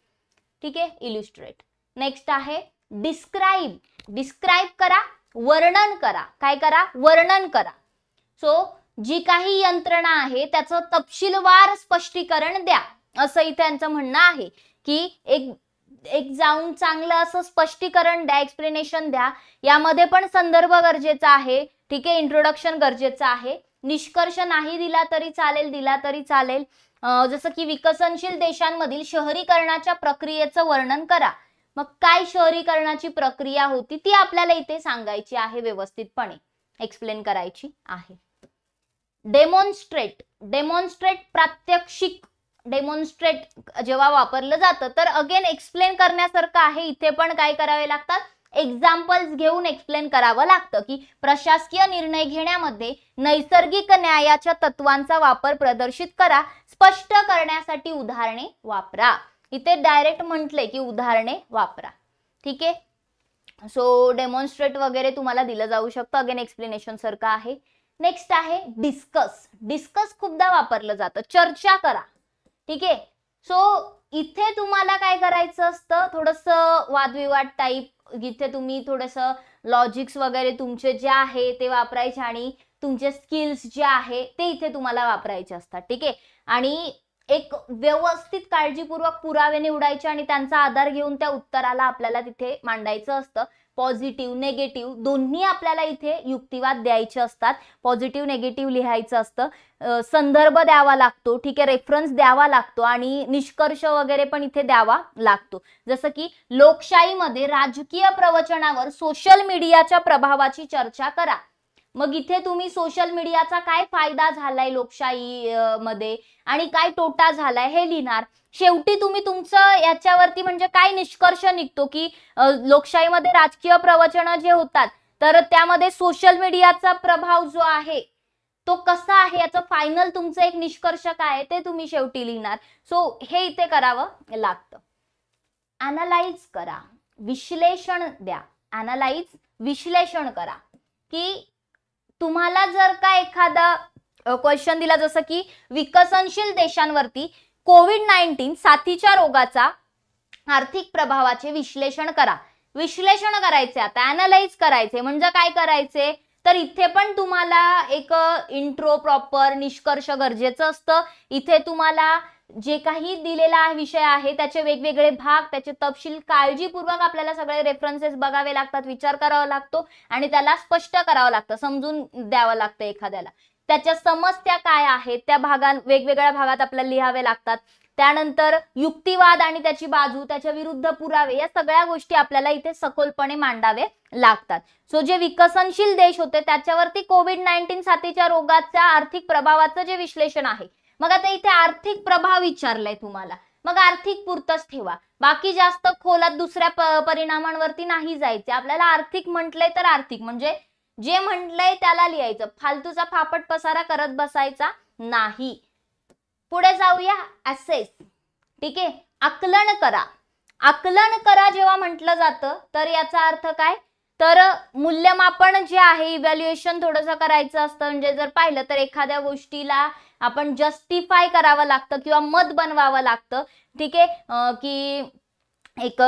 ठीक आहे, इलिस्ट्रेट. नेक्स्ट आहे डिस्क्राईब. डिस्क्राईब करा, वर्णन करा. काय करा, वर्णन करा. सो जी काही यंत्रणा आहे त्याचं तपशीलवार स्पष्टीकरण द्या, असं इथे त्यांचं म्हणणं आहे. की एक जाऊन चांगलं असं स्पष्टीकरण द्या, एक्सप्लेनेशन द्या. यामध्ये पण संदर्भ गरजेचा आहे. ठीक आहे, इंट्रोडक्शन गरजेचं आहे. निष्कर्ष नाही दिला तरी चालेल, दिला तरी चालेल. जसं की विकसनशील देशांमधील शहरीकरणाच्या प्रक्रियेचं वर्णन करा. मग काय शहरीकरणाची प्रक्रिया होती ती आपल्याला इथे सांगायची आहे, व्यवस्थितपणे एक्सप्लेन करायची आहे. डेमॉन्स्ट्रेट. डेमॉन्स्ट्रेट प्रात्यक्षिक. डेमॉन्स्ट्रेट जेव्हा वापरलं जातं तर अगेन एक्सप्लेन करण्यासारखं आहे. इथे पण काय करावे लागतात, एक्झाम्पल्स घेऊन एक्सप्लेन करावं लागतं की प्रशासकीय निर्णय घेण्यामध्ये नैसर्गिक न्यायाच्या तत्वांचा वापर प्रदर्शित करा, स्पष्ट करण्यासाठी उदाहरणे वापरा. इथे डायरेक्ट म्हटले की उदाहरणे वापरा. ठीक आहे. सो डेमॉन्स्ट्रेट वगैरे तुम्हाला दिलं जाऊ शकतं. अगेन एक्सप्लेनेशन सारखं आहे. नेक्स्ट आहे डिस्कस. डिस्कस खूपदा वापरलं जातं, चर्चा करा. ठीक आहे. सो इथे तुम्हाला काय करायचं असतं, थोडंसं वादविवाद टाईप, इथे तुम्ही थोडंसं लॉजिक्स वगैरे तुमचे जे आहे ते वापरायचे आणि तुमचे स्किल्स जे आहे ते इथे तुम्हाला वापरायचे असतात. ठीक आहे. आणि एक व्यवस्थित काळजीपूर्वक पुरावे निवडायचे आणि त्यांचा आधार घेऊन त्या उत्तराला आपल्याला तिथे मांडायचं असतं. पॉझिटिव्ह नेगेटिव्ह दोन्ही आपल्याला इथे युक्तिवाद द्यायचे असतात. पॉझिटिव्ह नेगेटिव्ह लिहायचं असतं, संदर्भ द्यावा लागतो. ठीक आहे. रेफरन्स द्यावा लागतो आणि निष्कर्ष वगैरे पण इथे द्यावा लागतो. जसं की लोकशाहीमध्ये राजकीय प्रवचनावर सोशल मीडियाच्या प्रभावाची चर्चा करा. मग इथे तुम्ही सोशल मीडियाचा काय फायदा झालाय लोकशाही मध्ये आणि काय तोटा झालाय हे लिहिणार. शेवटी तुम्ही तुमचं याच्यावरती म्हणजे काय निष्कर्ष निघतो की लोकशाहीमध्ये राजकीय प्रवचन जे होतात तर त्यामध्ये सोशल मीडियाचा प्रभाव जो आहे तो कसा आहे याचं फायनल तुमचं एक निष्कर्ष काय आहे ते तुम्ही शेवटी लिहिणार. सो हे इथे करावं लागतं. अनालाइज करा, विश्लेषण द्या. अनालाइज विश्लेषण करा की तुम्हाला जर का एखादा क्वेश्चन दिला जसं की विकसनशील देशांवरती कोविड-19 साथीच्या रोगाचा आर्थिक प्रभावाचे विश्लेषण करा. विश्लेषण करायचे, आता अनालाइज करायचे म्हणजे काय करायचे तर इथे पण तुम्हाला एक इंट्रो प्रॉपर निष्कर्ष गरजेचं असतं. इथे तुम्हाला जे काही दिलेला विषय आहे त्याचे वेगवेगळे भाग, त्याचे तपशील काळजीपूर्वक आपल्याला सगळे रेफरन्सेस बघावे लागतात, विचार करावा लागतो आणि त्याला स्पष्ट करावं लागतं, समजून द्यावं लागतं एखाद्याला. त्याच्या समस्या काय आहेत त्या वेगवेगळ्या भागात आपल्याला लिहावे लागतात. त्यानंतर युक्तिवाद आणि त्याची बाजू, त्याच्या विरुद्ध पुरावे, या सगळ्या गोष्टी आपल्याला इथे सखोलपणे मांडावे लागतात. सो जे विकसनशील देश होते त्याच्यावरती कोविड-19 साथीच्या रोगाच्या आर्थिक प्रभावाचं जे विश्लेषण आहे. मग आता इथे आर्थिक प्रभाव विचारलाय तुम्हाला, मग आर्थिक पुरतच ठेवा, बाकी जास्त खोलात दुसऱ्या परिणामांवरती नाही जायचे. आपल्याला आर्थिक म्हटलंय तर आर्थिक म्हणजे जे म्हटलंय त्याला लिहायचं, फालतूचा फापट पसारा करत बसायचा नाही. पुढे जाऊया, असेस. ठीक आहे. आकलन करा. आकलन करा जेव्हा म्हटलं जातं तर याचा अर्थ काय तर मूल्यमापन जे आहे, इव्हॅल्युएशन थोडंसं करायचं असतं. म्हणजे जर पाहिलं तर एखाद्या गोष्टीला आपण जस्टिफाय करावं लागतं किंवा मत बनवावं लागतं. ठीक आहे. की एक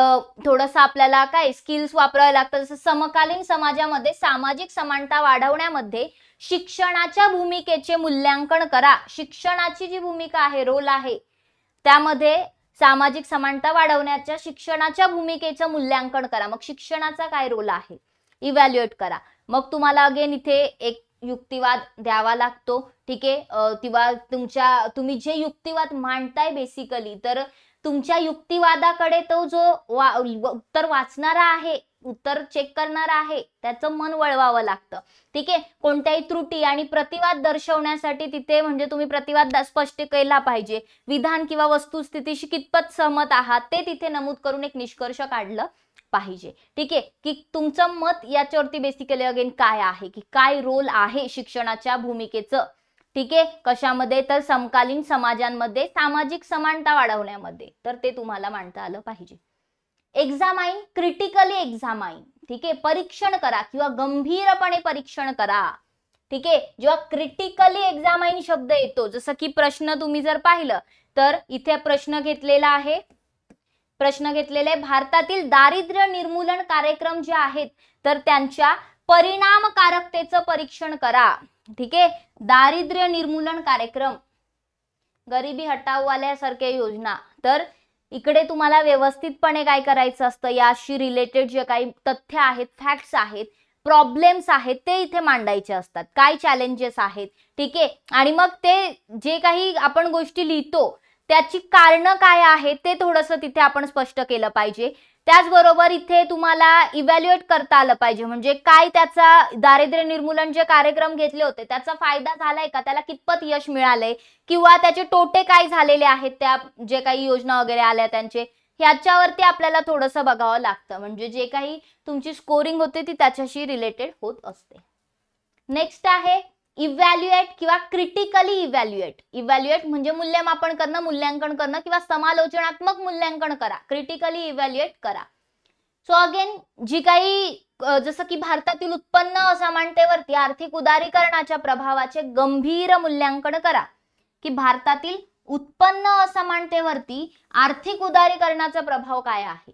थोडंसं आपल्याला काय स्किल्स वापरावे लागतात. जसं समकालीन समाजामध्ये सामाजिक समानता वाढवण्यामध्ये शिक्षणाच्या भूमिकेचे मूल्यांकन करा. शिक्षणाची जी भूमिका आहे, रोल आहे, त्यामध्ये सामाजिक समानता वाढवण्याच्या शिक्षणाच्या भूमिकेचं मूल्यांकन करा. मग शिक्षणाचा काय रोल आहे इव्हॅल्युएट करा. मग तुम्हाला अगेन इथे एक युक्तिवाद द्यावा लागतो. ठीक आहे. किंवा तुम्ही जे युक्तिवाद मांडताय बेसिकली तर तुमच्या युक्तिवादाकडे तो जो उत्तर वाचणारा आहे, उत्तर चेक करणारा आहे, त्याचं मन वळवावं लागतं. ठीक आहे. कोणत्याही त्रुटी आणि प्रतिवाद दर्शवण्यासाठी तिथे म्हणजे तुम्ही प्रतिवाद स्पष्ट केला पाहिजे. विधान किंवा वस्तुस्थितीशी कितपत सहमत आहात ते तिथे नमूद करून एक निष्कर्ष काढलं पाहिजे. ठीक आहे. की तुमचं मत याच्यावरती बेसिकली अगेन काय आहे की काय रोल आहे शिक्षणाच्या भूमिकेचं. ठीक आहे. कशामध्ये तर समकालीन समाजांमध्ये सामाजिक समानता वाढवण्यामध्ये, तर ते तुम्हाला मांडता आलं पाहिजे. एक्झामाइन, क्रिटिकली एक्झामाइन. ठीक आहे. परीक्षण करा किंवा गंभीरपणे परीक्षण करा. ठीक आहे. जेव्हा क्रिटिकली एक्झामाइन शब्द येतो, जसं की प्रश्न तुम्ही जर पाहिलं तर इथे प्रश्न घेतलेला आहे, भारतातील दारिद्र्य निर्मूलन कार्यक्रम जे आहेत तर त्यांच्या परिणामकारकतेचं परीक्षण करा. ठीक आहे. दारिद्र्य निर्मूलन कार्यक्रम, गरिबी हटाव वाल्यासारख्या योजना, तर इकडे तुम्हाला व्यवस्थितपणे काय करायचं असतं, याशी रिलेटेड जे काही तथ्य आहेत, फॅक्ट्स आहेत, प्रॉब्लेम्स आहेत ते इथे मांडायचे असतात. काय चॅलेंजेस आहेत. ठीक आहे. आणि मग ते जे काही आपण गोष्टी लिहितो त्याची कारणं काय आहेत ते थोडंसं तिथे आपण स्पष्ट केलं पाहिजे. त्याचबरोबर इथे तुम्हाला इव्हॅल्युएट करता आलं पाहिजे, म्हणजे काय त्याचा दारिद्र्य निर्मूलन जे कार्यक्रम घेतले होते त्याचा फायदा झालाय का, त्याला कितपत यश मिळालंय किंवा त्याचे तोटे काय झालेले आहेत, त्या जे काही योजना वगैरे आल्या त्यांचे ह्याच्यावरती आपल्याला थोडंसं बघावं लागतं, म्हणजे जे काही तुमची स्कोरिंग होते ती त्याच्याशी रिलेटेड होत असते. नेक्स्ट आहे इव्हॅल्युएट किंवा क्रिटिकली इव्हॅल्युएट. इव्हॅल्युएट म्हणजे मूल्यमापन करणं, मूल्यांकन करणं किंवा समालोचनात्मक मूल्यांकन करा. क्रिटिकली इव्हॅल्युएट करा. सो अगेन जी काही जसं की भारतातील उत्पन्न असमानतेवरती आर्थिक उदारीकरणाच्या प्रभावाचे गंभीर मूल्यांकन करा, की भारतातील उत्पन्न असमानतेवरती आर्थिक उदारीकरणाचा प्रभाव काय आहे.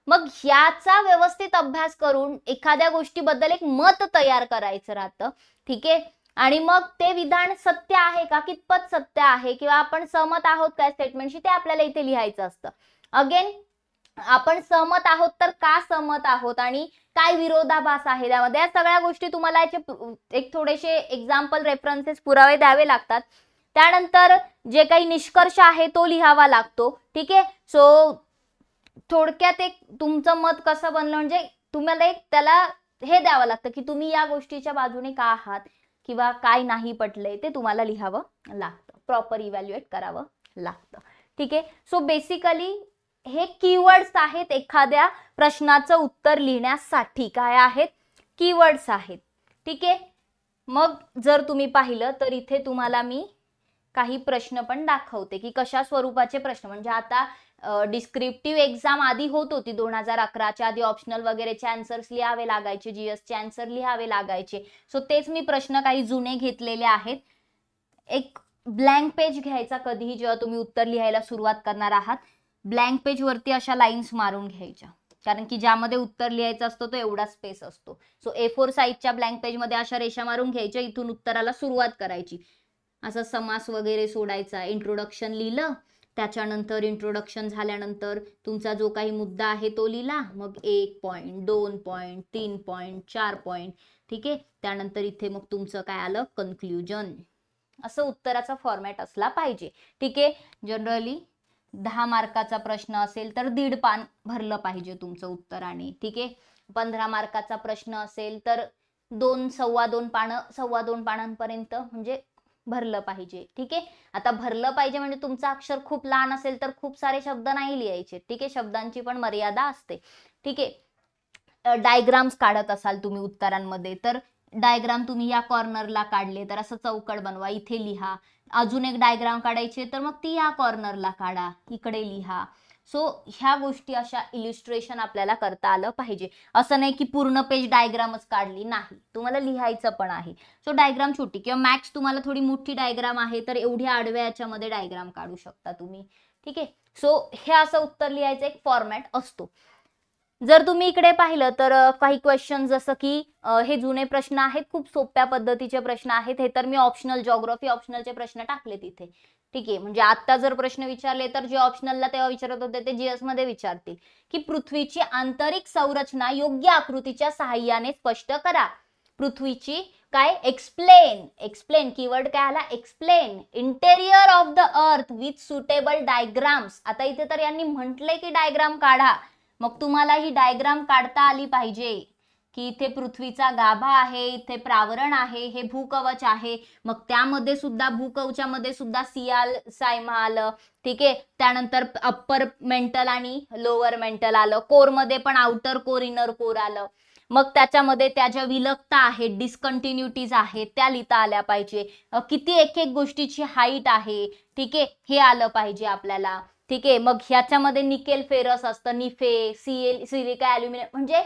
मग ह्याचा व्यवस्थित अभ्यास करून एखाद्या गोष्टीबद्दल एक मत तयार करायचं राहतं. ठीक आहे. आणि मग ते विधान सत्य आहे का, कितपत सत्य आहे, किंवा आपण सहमत आहोत काय स्टेटमेंटशी, ते आपल्याला इथे लिहायचं असतं. अगेन आपण सहमत आहोत तर का सहमत आहोत आणि काय विरोधाभास आहे त्यामध्ये, या सगळ्या गोष्टी तुम्हाला याचे एक थोडेसे एक्झाम्पल रेफरन्सेस पुरावे द्यावे लागतात. त्यानंतर जे काही निष्कर्ष आहे तो लिहावा लागतो. ठीक आहे. सो थोडक्यात एक तुमचं मत कसं बनलं, म्हणजे तुम्हाला एक त्याला हे द्यावं लागतं की तुम्ही या गोष्टीच्या बाजूने का आहात किंवा काय नाही पटलंय ते तुम्हाला लिहावं लागतं, प्रॉपर इव्हॅल्युएट करावं लागतं. ठीक आहे. सो बेसिकली हे कीवर्ड्स आहेत एखाद्या प्रश्नाचं उत्तर लिहिण्यासाठी. काय आहेत? कीवर्ड्स आहेत. ठीक आहे. मग जर तुम्ही पाहिलं तर इथे तुम्हाला मी काही प्रश्न पण दाखवते की कशा स्वरूपाचे प्रश्न, म्हणजे आता डिस्क्रिप्टिव्ह एक्झाम आधी होत होती 2011च्या आधी, ऑप्शनल वगैरेचे आन्सर्स लिहावे लागायचे, जीएसचे आन्सर लिहावे लागायचे. सो तेच मी प्रश्न काही जुने घेतलेले आहेत. एक ब्लँक पेज घ्यायचा कधीही जेव्हा तुम्ही उत्तर लिहायला सुरुवात करणार आहात. ब्लँक पेज वरती अशा लाईन्स मारून घ्यायच्या, कारण की ज्यामध्ये उत्तर लिहायचं असतं तो एवढा स्पेस असतो. सो A4 साईजच्या ब्लँक पेज मध्ये अशा रेषा मारून घ्यायच्या, इथून उत्तराला सुरुवात करायची. असं समास वगैरे सोडायचा. इंट्रोडक्शन लिहिलं, त्याच्यानंतर इंट्रोडक्शन झाल्यानंतर तुमचा जो काही मुद्दा आहे तो लिहिला, मग 1 पॉइंट, 2 पॉइंट, 3 पॉइंट, 4 पॉइंट. ठीक आहे. त्यानंतर इथे मग तुमचं काय आलं, कन्क्लुजन. असं उत्तराचा फॉर्मॅट असला पाहिजे. ठीक आहे. जनरली 10 मार्काचा प्रश्न असेल तर 1.5 पान भरलं पाहिजे तुमचं उत्तराने. ठीक आहे. 15 मार्काचा प्रश्न असेल तर 2-2.25 पानांपर्यंत म्हणजे भरलं पाहिजे. ठीक आहे. आता भरलं पाहिजे म्हणजे तुमचं अक्षर खूप लहान असेल तर खूप सारे शब्द नाही लिहायचे. ठीक आहे. शब्दांची पण मर्यादा असते. ठीक आहे. डायग्राम्स काढत असाल तुम्ही उत्तरांमध्ये तर डायग्राम तुम्ही या कॉर्नरला काढले तर असं चौकट बनवा, इथे लिहा. अजून एक डायग्राम काढायची तर मग ती या कॉर्नरला काढा, इकडे लिहा. सो ह्या गोष्टी अशा इलिस्ट्रेशन आपल्याला करता आलं पाहिजे. असं नाही की पूर्ण पेज डायग्रामच काढली, नाही, तुम्हाला लिहायचं पण आहे. सो डायग्राम छोटी किंवा मॅक्स तुम्हाला थोडी मोठी डायग्राम आहे तर एवढी आडव्या याच्यामध्ये डायग्राम काढू शकता तुम्ही. ठीक आहे. सो हे असं उत्तर लिहायचं एक फॉर्मॅट असतो. जर तुम्ही इकडे पाहिलं तर काही क्वेश्चन जसं की हे जुने प्रश्न आहेत, खूप सोप्या पद्धतीचे प्रश्न आहेत. हे तर मी ऑप्शनल जिओग्राफी ऑप्शनलचे प्रश्न टाकले तिथे. ठीक आहे. म्हणजे आता जर प्रश्न विचारले तर जे ऑप्शनलला तेव्हा विचारत होते ते जीएस मध्ये विचारतील की पृथ्वीची आंतरिक संरचना योग्य आकृतीच्या सहाय्याने स्पष्ट करा. पृथ्वीची काय, एक्सप्लेन कीवर्ड काय आला, explain interior of the earth with suitable diagrams. आता इथे तर यांनी म्हटले की डायग्राम काढा, मग तुम्हाला ही डायग्राम काढता आली पाहिजे की इथे पृथ्वीचा गाभा आहे, इथे प्रावरण आहे, हे भूकवच आहे. मग त्यामध्ये सुद्धा भूकवचामध्ये सुद्धा सियाल सायमा आलं. ठीक आहे. त्यानंतर अप्पर मेंटल आणि लोअर मेंटल आलं. कोर मध्ये पण आउटर कोर इनर कोर आलं. मग त्याच्यामध्ये त्या ज्या विलकता आहेत, डिस्कंटिन्युटीज आहेत त्या लिहिता आल्या पाहिजे. किती एक एक गोष्टीची हाईट आहे. ठीक आहे. हे आलं पाहिजे आपल्याला. ठीक आहे. मग ह्याच्यामध्ये निकेल फेरस असतं, निफे, सिलिका ॲल्युमिनियम, म्हणजे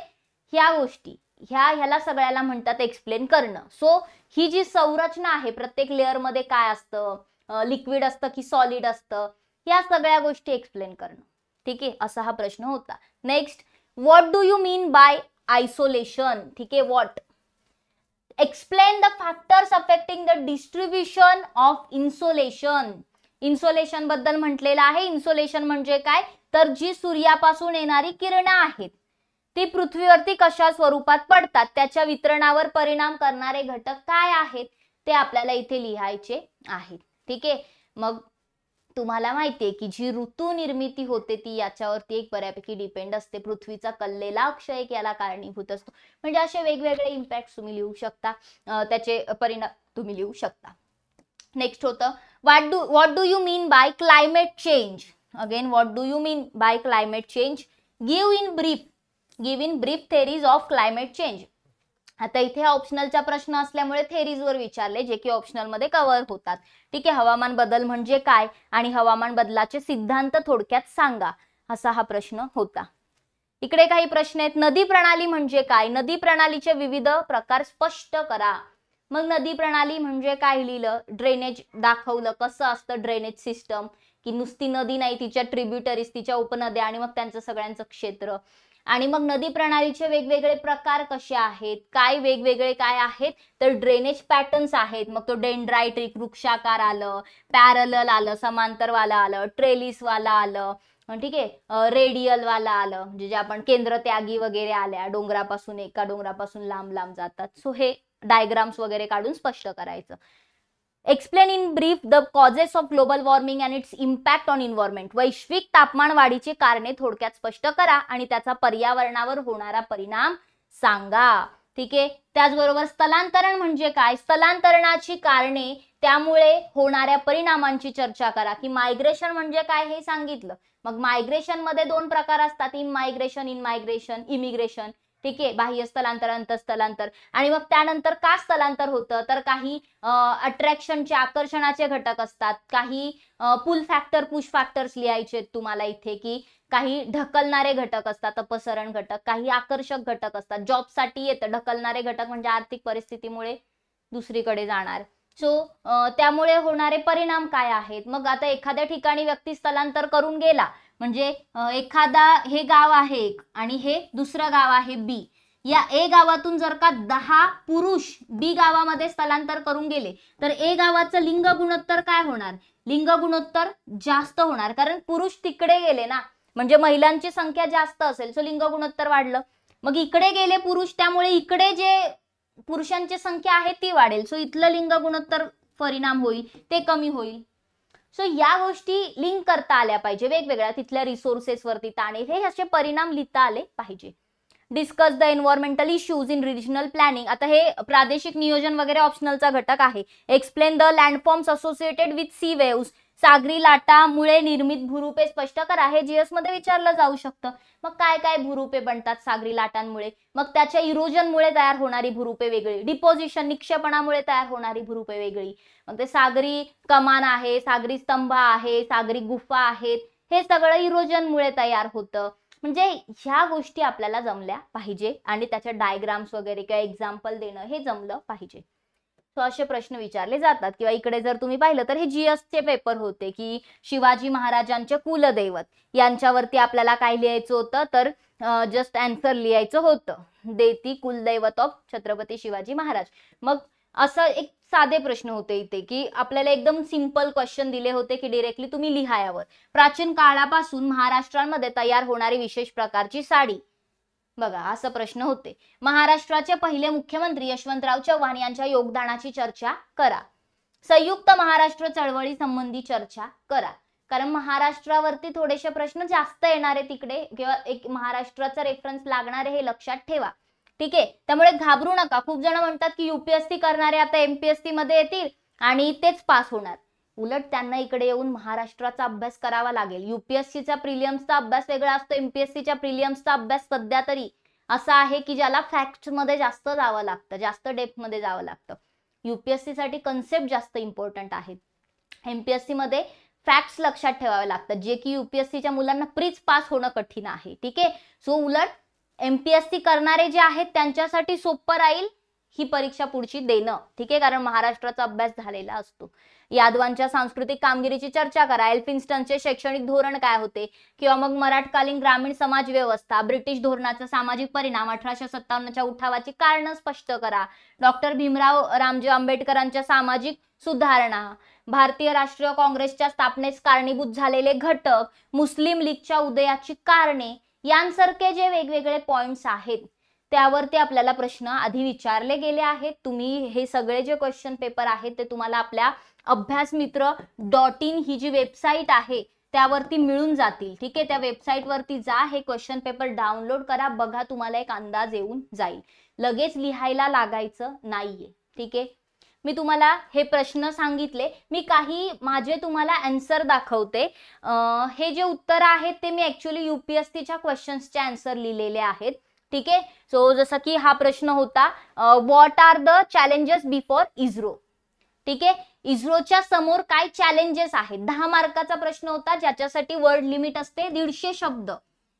ह्या गोष्टी ह्याला सगळ्याला म्हणतात एक्सप्लेन करणं. सो ही जी संरचना आहे, प्रत्येक लेअर मध्ये काय असतं, लिक्विड असतं की सॉलिड असतं, या सगळ्या गोष्टी एक्सप्लेन करणं. ठीक आहे. असा हा प्रश्न होता. Next, what do you mean by isolation. ठीक आहे. What, explain the factors affecting the distribution of insolation. Insolation बद्दल म्हटलेलं आहे. इन्सोलेशन म्हणजे काय, तर जी सूर्यापासून येणारी किरणं आहेत ती पृथ्वीवरती कशा स्वरूपात पडतात, त्याच्या वितरणावर परिणाम करणारे घटक काय आहेत ते आपल्याला इथे लिहायचे आहेत. ठीक आहे. मग तुम्हाला माहितीये की जी ऋतू निर्मिती होते ती याच्यावरती एक बऱ्यापैकी डिपेंड असते. पृथ्वीचा कललेला अक्षय एक याला कारणीभूत असतो. म्हणजे असे वेगवेगळे इम्पॅक्ट तुम्ही लिहू शकता, त्याचे परिणाम तुम्ही लिहू शकता. नेक्स्ट होतं, what do you mean bye climate change. Again what do you mean bye climate change? Give in brief theories of climate change. आता इथे ऑप्शनलचा प्रश्न असल्यामुळे थेरीजवर विचारले, जे की ऑप्शनल मध्ये कव्हर होतात. ठीक आहे, हवामान बदल म्हणजे काय आणि हवामान बदलाचे सिद्धांत थोडक्यात सांगा, असा हा प्रश्न होता. इकडे काही प्रश्न आहेत. नदी प्रणाली म्हणजे काय? नदी प्रणालीचे विविध प्रकार स्पष्ट करा. मग नदी प्रणाली म्हणजे काय लिहिलं, ड्रेनेज दाखवलं, कसं असतं ड्रेनेज सिस्टम, की नुसती नदी नाही, तिच्या ट्रिब्युटरीज, तिच्या उपनद्या आणि मग त्यांचं सगळ्यांचं क्षेत्र. आणि मग नदी प्रणालीचे वेगवेगळे प्रकार कसे आहेत, काय वेगवेगळे काय आहेत, तर ड्रेनेज पॅटर्न्स आहेत. मग तो डेंड्राइट्रिक वृक्षाकार आलं, पॅरलल आलं, समांतरवाला आलं, ट्रेलिसवाला आलं, ठीक आहे, रेडियल वाला आलं, म्हणजे जे आपण केंद्रत्यागी वगैरे आल्या, डोंगरापासून एका डोंगरापासून लांब लांब जातात. सो हे डायग्राम्स वगैरे काढून स्पष्ट करायचं. Explain in brief the causes of global warming and it's impact on environment. वैश्विक तापमान वाढीची कारणे थोडक्यात स्पष्ट करा आणि त्याचा पर्यावरणावर होणारा परिणाम सांगा. ठीक आहे, त्याचबरोबर स्थलांतरण म्हणजे काय, स्थलांतरणाची कारणे, त्यामुळे होणाऱ्या परिणामांची चर्चा करा. की मायग्रेशन म्हणजे काय हे सांगितलं. मग मायग्रेशन मध्ये दोन प्रकार असतात, इनमायग्रेशन, इमिग्रेशन. ठीक आहे, बाह्य स्थलांतर, अंतस्थलांतर. आणि मग त्यानंतर का स्थलांतर होतं, तर काही अट्रॅक्शनचे, आकर्षणाचे घटक असतात, काही पुल फॅक्टर, पुश फॅक्टर्स लिहायचे तुम्हाला इथे, की काही ढकलणारे घटक असतात, अपसरण घटक, काही आकर्षक घटक असतात. जॉबसाठी येतं ढकलणारे घटक म्हणजे आर्थिक परिस्थितीमुळे दुसरीकडे जाणार. सो त्यामुळे होणारे परिणाम काय आहेत. मग आता एखाद्या ठिकाणी व्यक्ती स्थलांतर करून गेला, म्हणजे एखादा हे गाव आहे एक आणि हे दुसरं गाव आहे बी. या ए गावातून जर का 10 पुरुष बी गावामध्ये स्थलांतर करून गेले, तर ए गावाचं लिंग गुणोत्तर काय होणार, लिंग गुणोत्तर जास्त होणार, कारण पुरुष तिकडे गेले ना, म्हणजे महिलांची संख्या जास्त असेल, सो लिंग गुणोत्तर वाढलं. मग इकडे गेले पुरुष, त्यामुळे इकडे जे पुरुषांची संख्या आहे ती वाढेल, सो इथलं लिंग गुणोत्तर परिणाम होईल, ते कमी होईल. सो या गोष्टी लिंक करता आल्या पाहिजे, वेगवेगळ्या तिथल्या रिसोर्सेस वरती ताणे, हे असे परिणाम लिहिता आले पाहिजे. Discuss the environmental issues in regional planning. आता हे प्रादेशिक नियोजन वगैरे ऑप्शनलचा घटक आहे. Explain the landforms associated with sea waves. सागरी लाटामुळे निर्मित भूरूपे स्पष्ट करा. हे जीएस मध्ये विचारलं जाऊ शकतं. मग काय काय भूरूपे बनतात सागरी लाटांमुळे, मग त्याच्या इरोजनमुळे तयार होणारी भूरूपे वेगळी, डिपोजिशन निक्षेपणामुळे तयार होणारी भूरूपे वेगळी, मग ते सागरी कमान आहे, सागरी स्तंभ आहे, सागरी गुफा आहेत, हे सगळं इरोजनमुळे तयार होतं. म्हणजे ह्या गोष्टी आपल्याला जमल्या पाहिजे आणि त्याच्या डायग्राम्स वगैरे किंवा एक्झाम्पल देणं हे जमलं पाहिजे. सो असे प्रश्न विचारले जातात. किंवा इकडे जर तुम्ही पाहिलं तर हे जीएसचे पेपर होते, की शिवाजी महाराजांचे कुलदैवत यांच्यावरती आपल्याला काय लिहायचं होतं, तर जस्ट आन्सर लिहायचं होतं, देती कुलदैवत ऑफ छत्रपती शिवाजी महाराज. मग असं एक साधे प्रश्न होते इथे, की आपल्याला एकदम सिंपल क्वेश्चन दिले होते, की डायरेक्टली तुम्ही लिहा यावर. प्राचीन काळापासून महाराष्ट्रामध्ये तयार होणारी विशेष प्रकारची साडी. बघा असं प्रश्न होते. महाराष्ट्राचे पहिले मुख्यमंत्री यशवंतराव चव्हाण यांच्या योगदानाची चर्चा करा. संयुक्त महाराष्ट्र चळवळी संबंधी चर्चा करा. कारण महाराष्ट्रावरती थोडेसे प्रश्न जास्त येणार आहे तिकडे, किंवा एक महाराष्ट्राचा रेफरन्स लागणार आहे, हे लक्षात ठेवा. ठीक आहे, त्यामुळे घाबरू नका. खूप जण म्हणतात की युपीएससी करणारे आता एमपीएससी मध्ये येतील आणि तेच पास होणार. उलट त्यांना इकडे येऊन महाराष्ट्राचा अभ्यास करावा लागेल. युपीएससीचा प्रिलियम्सचा अभ्यास वेगळा असतो, एमपीएससीच्या प्रिलियम्सचा अभ्यास सध्या तरी असा आहे की ज्याला फॅक्ट्स मध्ये जास्त जावं लागतं, जास्त डेप्थ मध्ये जावं लागतं. युपीएससी साठी कन्सेप्ट जास्त इम्पॉर्टंट आहेत, एमपीएससी मध्ये फॅक्ट्स लक्षात ठेवावे लागतात, जे की युपीएससीच्या मुलांना प्रीच पास होणं कठीण आहे. ठीक आहे, सो उलट एमपीएससी करणारे जे आहेत त्यांच्यासाठी सोपं राहील ही परीक्षा पुढची देणं. ठीक आहे, कारण महाराष्ट्राचा अभ्यास झालेला असतो. यादवांच्या सांस्कृतिक कामगिरीची चर्चा करा. एल्फिन्स्टनचे शैक्षणिक धोरण काय होते, किंवा मग मराठकालीन ग्रामीण समाज व्यवस्था, ब्रिटिश धोरणाचा सामाजिक परिणाम, 1857च्या उठावाची कारण स्पष्ट करा. डॉक्टर भीमराव रामजी आंबेडकरांच्या सामाजिक सुधारणा, भारतीय राष्ट्रीय काँग्रेसच्या स्थापनेस कारणीभूत झालेले घटक, मुस्लिम लीगच्या उदयाची कारणे, यांसारखे जे वेगवेगळे पॉइंट्स आहेत त्यावरती आपल्याला प्रश्न आधी विचारले गेले आहेत. तुम्ही हे सगळे जे क्वेश्चन पेपर आहेत ते तुम्हाला आपल्या अभ्यासमित्र.in ही जी वेबसाईट आहे त्यावरती मिळून जातील. ठीक आहे, त्या वेबसाईट वरती जा, हे क्वेश्चन पेपर डाउनलोड करा, बघा, तुम्हाला एक अंदाज येऊन जाईल. लगेच लिहायला लागायचं नाहीये. ठीक आहे, मी तुम्हाला हे प्रश्न सांगितले, मी काही माझे तुम्हाला आन्सर दाखवते. हे जे उत्तर आहेत ते मी ऍक्च्युअली UPSCच्या क्वेश्चन्सचे आन्सर लिहिलेले आहेत. ठीक आहे. सो जसं की हा प्रश्न होता, what are the challenges before ISRO. ठीक आहे. इस्रोच्या समोर काय चॅलेंजेस आहेत. 10 मार्काचा प्रश्न होता, ज्याच्यासाठी वर्ड लिमिट असते 150 शब्द,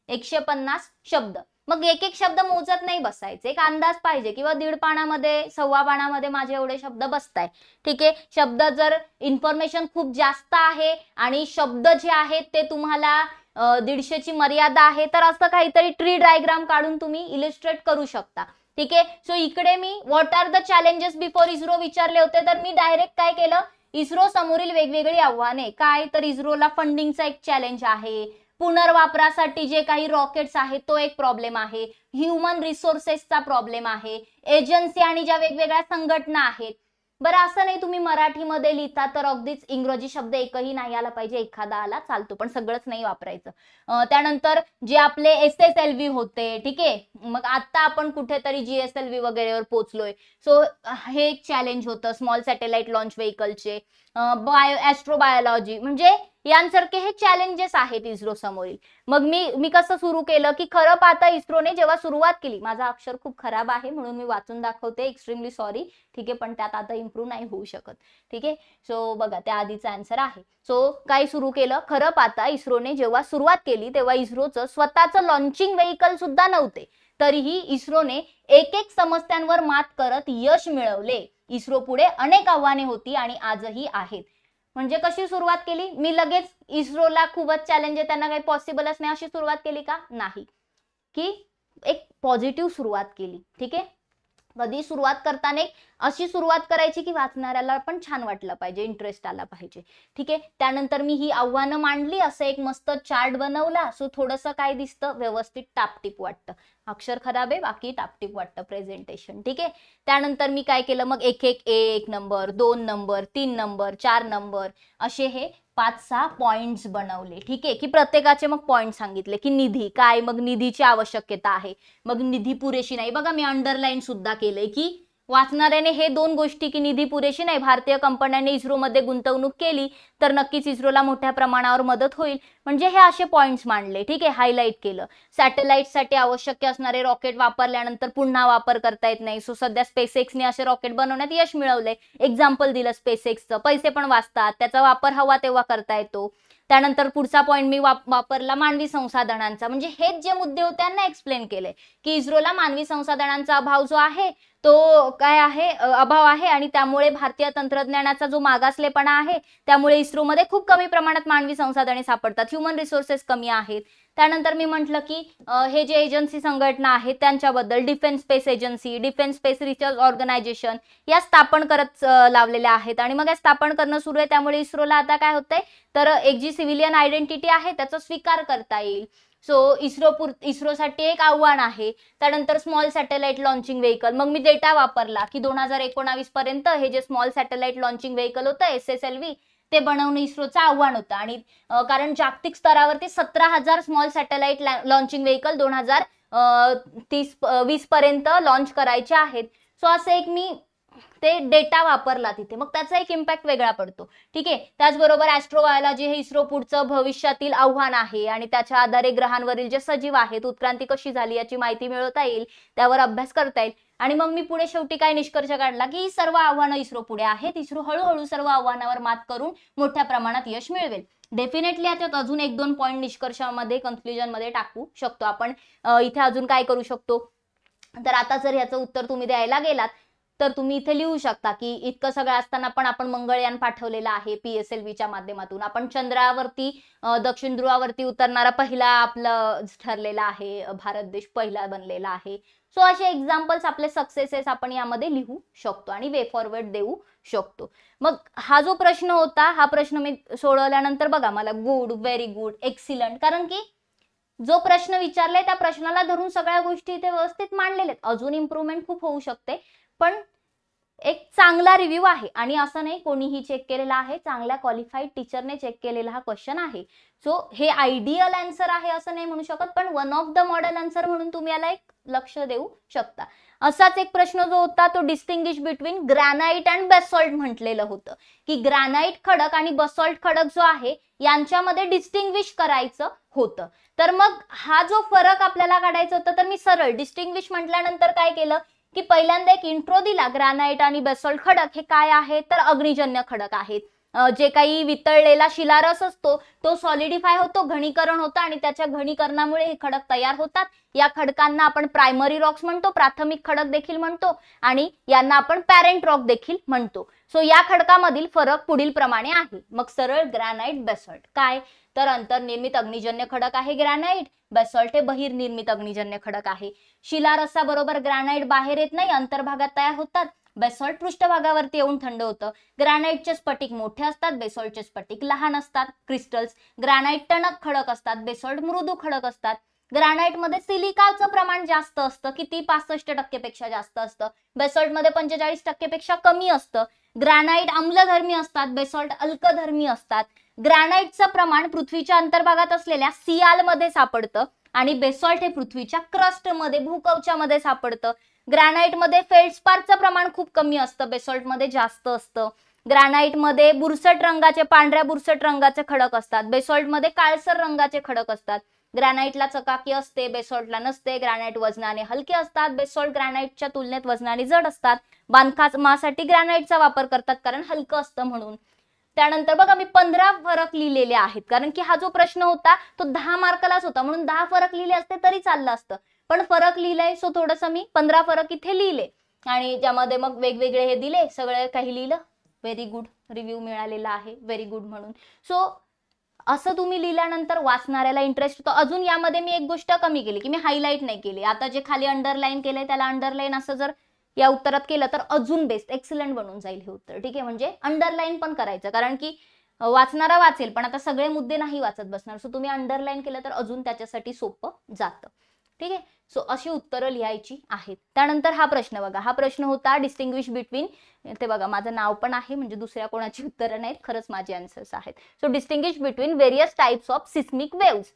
150 शब्द. मग एक एक शब्द मोजत नाही बसायचे, एक अंदाज पाहिजे किंवा 1.5 पानामध्ये 1.25 पानामध्ये माझे एवढे शब्द बसताय. ठीक आहे. शब्द जर इन्फॉर्मेशन खूप जास्त आहे आणि शब्द जे आहेत ते तुम्हाला 150ची मर्यादा आहे, तर असं काहीतरी ट्री डायग्राम काढून तुम्ही इलिस्ट्रेट करू शकता. ठीक आहे. सो इकडे मी what are the challenges before ISRO विचारले होते, तर मी डायरेक्ट काय केलं, इस्रो समोरील वेगवेगळी आव्हाने काय, तर इस्रोला फंडिंगचा एक चॅलेंज आहे, पुनर्वापरासाठी जे काही रॉकेट्स आहेत तो एक प्रॉब्लेम आहे, ह्युमन रिसोर्सेसचा प्रॉब्लेम आहे, एजन्सी आणि ज्या वेगवेगळ्या संघटना आहेत. बरं, असं नाही तुम्ही मराठीमध्ये लिहिता तर अगदीच इंग्रजी शब्द एकही नाही आला पाहिजे, एखादा आला चालतो, पण सगळंच नाही वापरायचं. त्यानंतर जे आपले SSLV होते. ठीक आहे. मग आता आपण कुठेतरी GSLV वगैरेवर पोहोचलोय. सो हे एक चॅलेंज होतं स्मॉल सॅटेलाइट लॉन्च व्हेकलचे. ॲस्ट्रोबायोलॉजी, म्हणजे यांसारखे हे चॅलेंजेस आहेत इस्रो समोरील. मग मी कसं सुरू केलं, की खरं पाहता इस्रोने जेव्हा सुरुवात केली, माझा अक्षर खूप खराब आहे म्हणून मी वाचून दाखवते, एक्स्ट्रीमली सॉरी. ठीक आहे. पण त्यात आता इम्प्रूव्ह नाही होऊ शकत. ठीक आहे. सो बघा, त्या आधीचा आन्सर आहे. सो काय सुरू केलं, खरं पाहता इस्रोने जेव्हा सुरुवात केली तेव्हा इस्रोचं स्वतःचं लॉन्चिंग व्हेकल सुद्धा नव्हते, तरीही इस्रोने एक एक समस्यांवर मात करत यश मिळवले. इस्रो पुढे अनेक आव्हाने होती आणि आजही आहेत. म्हणजे कशी सुरुवात केली, मी लगेच इस्रोला खूपच चॅलेंज आहे, त्यांना काही पॉसिबलच नाही अशी सुरुवात केली का, नाही, की एक पॉझिटिव्ह सुरुवात केली. ठीक आहे. कधी सुरुवात करताना अशी सुरुवात करायची की वाचणाऱ्याला पण छान वाटलं पाहिजे, इंटरेस्ट आला पाहिजे. ठीक आहे. त्यानंतर मी ही आव्हानं मांडली, असं एक मस्त चार्ट बनवला. सो थोडंसं काय दिसतं, व्यवस्थित टापटीप वाटतं. अक्षर खराब आहे, बाकी टापटीप वाटतं प्रेझेंटेशन. ठीक आहे. त्यानंतर मी काय केलं, मग एक नंबर, 2 नंबर, 3 नंबर, 4 नंबर असे हे 5-6 पॉइंट्स बनवले. ठीक आहे. की प्रत्येकाचे मग पॉइंट सांगितले, की निधी काय, मग निधीची आवश्यकता आहे, मग निधी पुरेशी नाही. बघा, मी अंडरलाईन सुद्धा केलंय, की वाचणाऱ्याने हे 2 गोष्टी, की निधी पुरेशी नाही, भारतीय कंपन्यांनी इस्रोमध्ये गुंतवणूक केली तर नक्कीच इस्रोला मोठ्या प्रमाणावर मदत होईल. म्हणजे हे असे पॉइंट्स मांडले. ठीक आहे. हायलाइट केलं. सॅटेलाइटसाठी आवश्यक असणारे रॉकेट वापरल्यानंतर पुन्हा वापर करता येत नाही. सो सध्या स्पेसएक्सने असे रॉकेट बनवण्यात यश मिळवलंय. एक्झाम्पल दिलं स्पेसएक्सचं. पैसे पण वाचतात, त्याचा वापर हवा तेव्हा करता येतो. त्यानंतर पुढचा पॉइंट मी वापरला मानवी संसाधनांचा. म्हणजे हेच जे मुद्दे होते त्यांना एक्सप्लेन केले, की इस्रोला मानवी संसाधनांचा अभाव जो आहे तो काय आहे, अभाव आहे, आणि त्यामुळे भारतीय तंत्रज्ञानाचा जो मागासलेपणा आहे त्यामुळे इस्रोमध्ये खूप कमी प्रमाणात मानवी संसाधने सापडतात, ह्युमन रिसोर्सेस कमी आहेत. त्यानंतर मी म्हटलं की हे जे एजन्सी संघटना आहेत त्यांच्याबद्दल, defence space agency, defence space research organisation या स्थापन करत लावलेल्या आहेत आणि मग या स्थापन करणं सुरू आहे. त्यामुळे इस्रोला आता काय होतंय, तर एक जी सिव्हिलियन आयडेंटिटी आहे त्याचा स्वीकार करता येईल. सो इस्रोसाठी एक आव्हान आहे. त्यानंतर स्मॉल सॅटेलाइट लॉन्चिंग व्हेकल, मग मी डेटा वापरला की 2019 पर्यंत हे जे स्मॉल सॅटेलाइट लॉन्चिंग व्हेकल होतं SSLV ते बनवणं इस्रोचं आव्हान होतं. आणि कारण जागतिक स्तरावरती 17,000 स्मॉल सॅटेलाइट लॉन्चिंग व्हेकल 2020 पर्यंत लॉन्च करायचे आहेत. सो असं एक मी ते डेटा वापरला तिथे, मग त्याचा एक इम्पॅक्ट वेगळा पडतो. ठीक आहे. त्याचबरोबर ॲस्ट्रोबायोलॉजी हे इस्रो पुढचं भविष्यातील आव्हान आहे आणि त्याच्या आधारे ग्रहांवरील जे सजीव आहेत उत्क्रांती कशी झाली याची माहिती मिळवता येईल, त्यावर अभ्यास करता येईल. आणि मग मी पुढे शेवटी काय निष्कर्ष काढला, की सर्व आव्हानं इस्रो पुढे आहेत. इस्रो हळूहळू सर्व आव्हानावर मात करून मोठ्या प्रमाणात यश मिळवेल. डेफिनेटली याच्यात अजून 1-2 पॉईंट निष्कर्षामध्ये, कन्क्लुजन मध्ये टाकू शकतो आपण. इथे अजून काय करू शकतो, तर आता जर याचं उत्तर तुम्ही द्यायला गेलात तर तुम्ही इथे लिहू शकता की इतकं सगळं असताना पण आपण मंगळयान पाठवलेलं आहे PSLVच्या माध्यमातून. आपण चंद्रावरती, दक्षिण ध्रुवावरती उतरणारा पहिला आपलं ठरलेला आहे, भारत देश पहिला बनलेला आहे. सो असे एक्झाम्पल्स, आपले सक्सेसेस आपण यामध्ये लिहू शकतो आणि वे फॉरवर्ड देऊ शकतो. मग हा जो प्रश्न होता, हा प्रश्न मी सोडवल्यानंतर बघा मला गुड, व्हेरी गुड, एक्सिलंट, कारण की जो प्रश्न विचारलाय त्या प्रश्नाला धरून सगळ्या गोष्टी इथे व्यवस्थित मांडलेल्या आहेत. अजून इम्प्रूव्हमेंट खूप होऊ शकते, पण एक चांगला रिव्ह्यू आहे आणि असं नाही कोणीही चेक केलेला आहे, चांगल्या क्वालिफाईड टीचरने चेक केलेला हा क्वेश्चन आहे. सो हे आयडियल आन्सर आहे असं नाही म्हणू शकत, पण one of the model answer म्हणून तुम्ही याला एक लक्ष देऊ शकता. असाच एक प्रश्न जो होता तो distinguish between granite and basalt म्हटलेलं होतं की ग्रॅनाइट खडक आणि बसॉल्ट खडक जो आहे यांच्यामध्ये डिस्टिंग्विश करायचं होतं. तर मग हा जो फरक आपल्याला काढायचा होता, तर मी सरळ डिस्टिंग्विश म्हटल्यानंतर काय केलं की पहिल्यांदा एक इंट्रो दिला. ग्रॅनाइट आणि बेसॉल्ट खडक हे काय आहे, तर अग्निजन्य खडक आहेत. जे काही वितळलेला शिलारस असतो तो सॉलिडिफाय होतो, घनीकरण होतं आणि त्याच्या घनीकरणामुळे हे खडक तयार होतात. या खडकांना आपण प्रायमरी रॉक्स म्हणतो, प्राथमिक खडक देखील म्हणतो आणि यांना आपण पॅरेंट रॉक देखील म्हणतो. सो या खडकामधील फरक पुढील प्रमाणे आहे. मग सरळ ग्रॅनाइट बेसॉल्ट काय, तर अंतर्निर्मित अग्निजन्य खडक आहे ग्रॅनाइट, बेसॉल्ट हे बहिर्निर्मित अग्निजन्य खडक आहे. शिलारसाबरोबर ग्रॅनाइट बाहेर येत नाही, अंतर्भागात तयार होतात. बेसॉल्ट पृष्ठभागावरती येऊन थंड होतं. ग्रॅनाइटचे स्फटिक मोठे असतात, बेसॉल्टचे स्फटिक लहान असतात. क्रिस्टल्स ग्रॅनाइट टणक खडक असतात, बेसॉल्ट मृदू खडक असतात. ग्रॅनाइट मध्ये सिलिकाचं प्रमाण जास्त असतं, किती 65% पेक्षा जास्त असतं. बेसॉल्ट मध्ये 45% पेक्षा कमी असतं. ग्रॅनाइट आम्लधर्मी असतात, बेसॉल्ट अल्कधर्मी असतात. ग्रॅनाइटचं प्रमाण पृथ्वीच्या अंतर्भागात असलेल्या सियाल मध्ये सापडतं आणि बेसॉल्ट हे पृथ्वीच्या क्रस्ट मध्ये भूकवचामध्ये सापडतं. ग्रॅनाइट मध्ये फेल्डस्पारचं प्रमाण खूप कमी असतं, बेसॉल्ट मध्ये जास्त असतं. ग्रॅनाइट मध्ये बुरसट रंगाचे, पांढऱ्या बुरसट रंगाचे खडक असतात, बेसॉल्ट मध्ये काळसर रंगाचे खडक असतात. ग्रॅनाइटला चकाकी असते, बेसॉल्टला नसते. ग्रॅनाइट वजनाने हलके असतात, बेसॉल्ट ग्रॅनाइटच्या तुलनेत वजनाने जड असतात. बांधकामासाठी ग्रॅनाइटचा वापर करतात कारण हलकं असतं म्हणून. त्यानंतर बघा मी 15 फरक लिहिलेले आहेत, कारण की हा जो प्रश्न होता तो 10 मार्कालाच होता, म्हणून 10 फरक लिहिले असते तरी चाललं असतं, पण फरक लिहिलाय सो थोडस मी 15 फरक इथे लिहिले आणि ज्यामध्ये मग वेगवेगळे हे दिले, सगळं काही लिहिलं. व्हेरी गुड, रिव्ह्यू मिळालेला आहे, व्हेरी गुड म्हणून. सो असं तुम्ही लिहिल्यानंतर वाचणाऱ्याला इंटरेस्ट होतो. अजून यामध्ये मी एक गोष्ट कमी केली की मी हायलाइट नाही केली. आता जे खाली अंडरलाईन केलंय त्याला अंडरलाईन असं जर या उत्तरात केलं तर अजून बेस्ट, एक्सलंट बनून जाईल हे उत्तर. ठीक आहे, म्हणजे अंडरलाईन पण करायचं, कारण की वाचणारा वाचेल पण आता सगळे मुद्दे नाही वाचत बसणार. सो तुम्ही अंडरलाईन केलं तर अजून त्याच्यासाठी सोपं जातं. ठीक आहे, सो अशी उत्तरं लिहायची आहेत. त्यानंतर हा प्रश्न बघा, हा प्रश्न होता डिस्टिंग्विश बिटवीन, ते बघा माझं नाव पण आहे म्हणजे दुसऱ्या कोणाची उत्तरं नाहीत, खरंच माझे आन्सर्स आहेत. So distinguish between various types of seismic waves.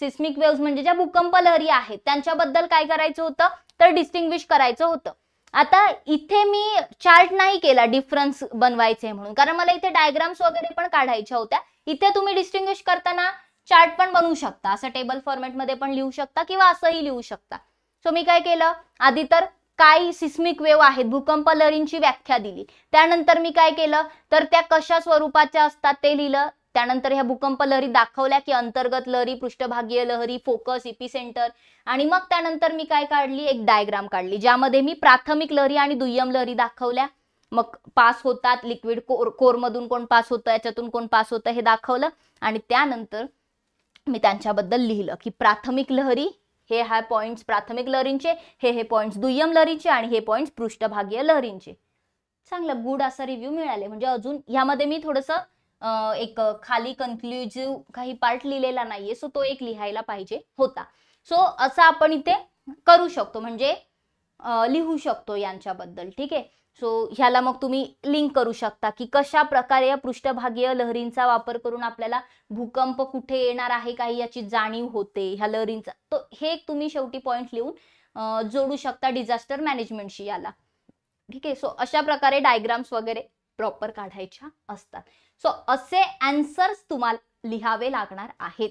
Seismic waves म्हणजे ज्या भूकंप लहरी आहेत त्यांच्याबद्दल काय करायचं होतं, तर डिस्टिंग्विश करायचं होतं. आता इथे मी चार्ट नाही केला डिफरन्स बनवायचे म्हणून, कारण मला इथे डायग्राम्स वगैरे पण काढायच्या होत्या. इथे तुम्ही डिस्टिंग्विश करताना चार्ट पण बनवू शकता, असं टेबल फॉर्मॅट मध्ये पण लिहू शकता किंवा असंही लिहू शकता. सो मी काय केलं, आधी तर काय सिस्मिक वेव्ह आहेत, भूकंप लहरींची व्याख्या दिली. त्यानंतर मी काय केलं, तर त्या कशा स्वरूपाच्या असतात ते लिहिलं. त्यानंतर ह्या भूकंप लहरी दाखवल्या की अंतर्गत लहरी, पृष्ठभागीय लहरी, फोकस, इपिसेंटर. आणि मग त्यानंतर मी काय काढली, एक डायग्राम काढली ज्यामध्ये मी प्राथमिक लहरी आणि दुय्यम लहरी दाखवल्या. मग पास होतात, लिक्विड कोर मधून कोण पास होतं, याच्यातून कोण पास होतं हे दाखवलं. आणि त्यानंतर मी त्यांच्याबद्दल लिहिलं की प्राथमिक लहरी हे हा पॉइंट्स प्राथमिक लहरींचे, हे पॉइंट्स दुय्यम लहरींचे आणि हे पॉइंट्स पृष्ठभागीय लहरींचे. चांगलं गुड असा रिव्ह्यू मिळाले. म्हणजे अजून ह्यामध्ये मी थोडंसं एक खाली कन्क्लुजिव्ह काही पार्ट लिहिलेला नाहीये, सो तो एक लिहायला पाहिजे होता. सो असं आपण इथे करू शकतो, म्हणजे लिहू शकतो यांच्याबद्दल. ठीक आहे, सो ह्याला मग तुम्ही लिंक करू शकता की कशा प्रकारे या पृष्ठभागीय लहरींचा वापर करून आपल्याला भूकंप कुठे येणार आहे काही याची जाणीव होते ह्या लहरींचा. तो हे तुम्ही शेवटी पॉइंट लिहून जोडू शकता डिझास्टर मॅनेजमेंटशी याला. ठीक आहे, सो अशा प्रकारे डायग्राम्स वगैरे प्रॉपर काढायच्या असतात. सो असे आन्सर्स तुम्हाला लिहावे लागणार आहेत.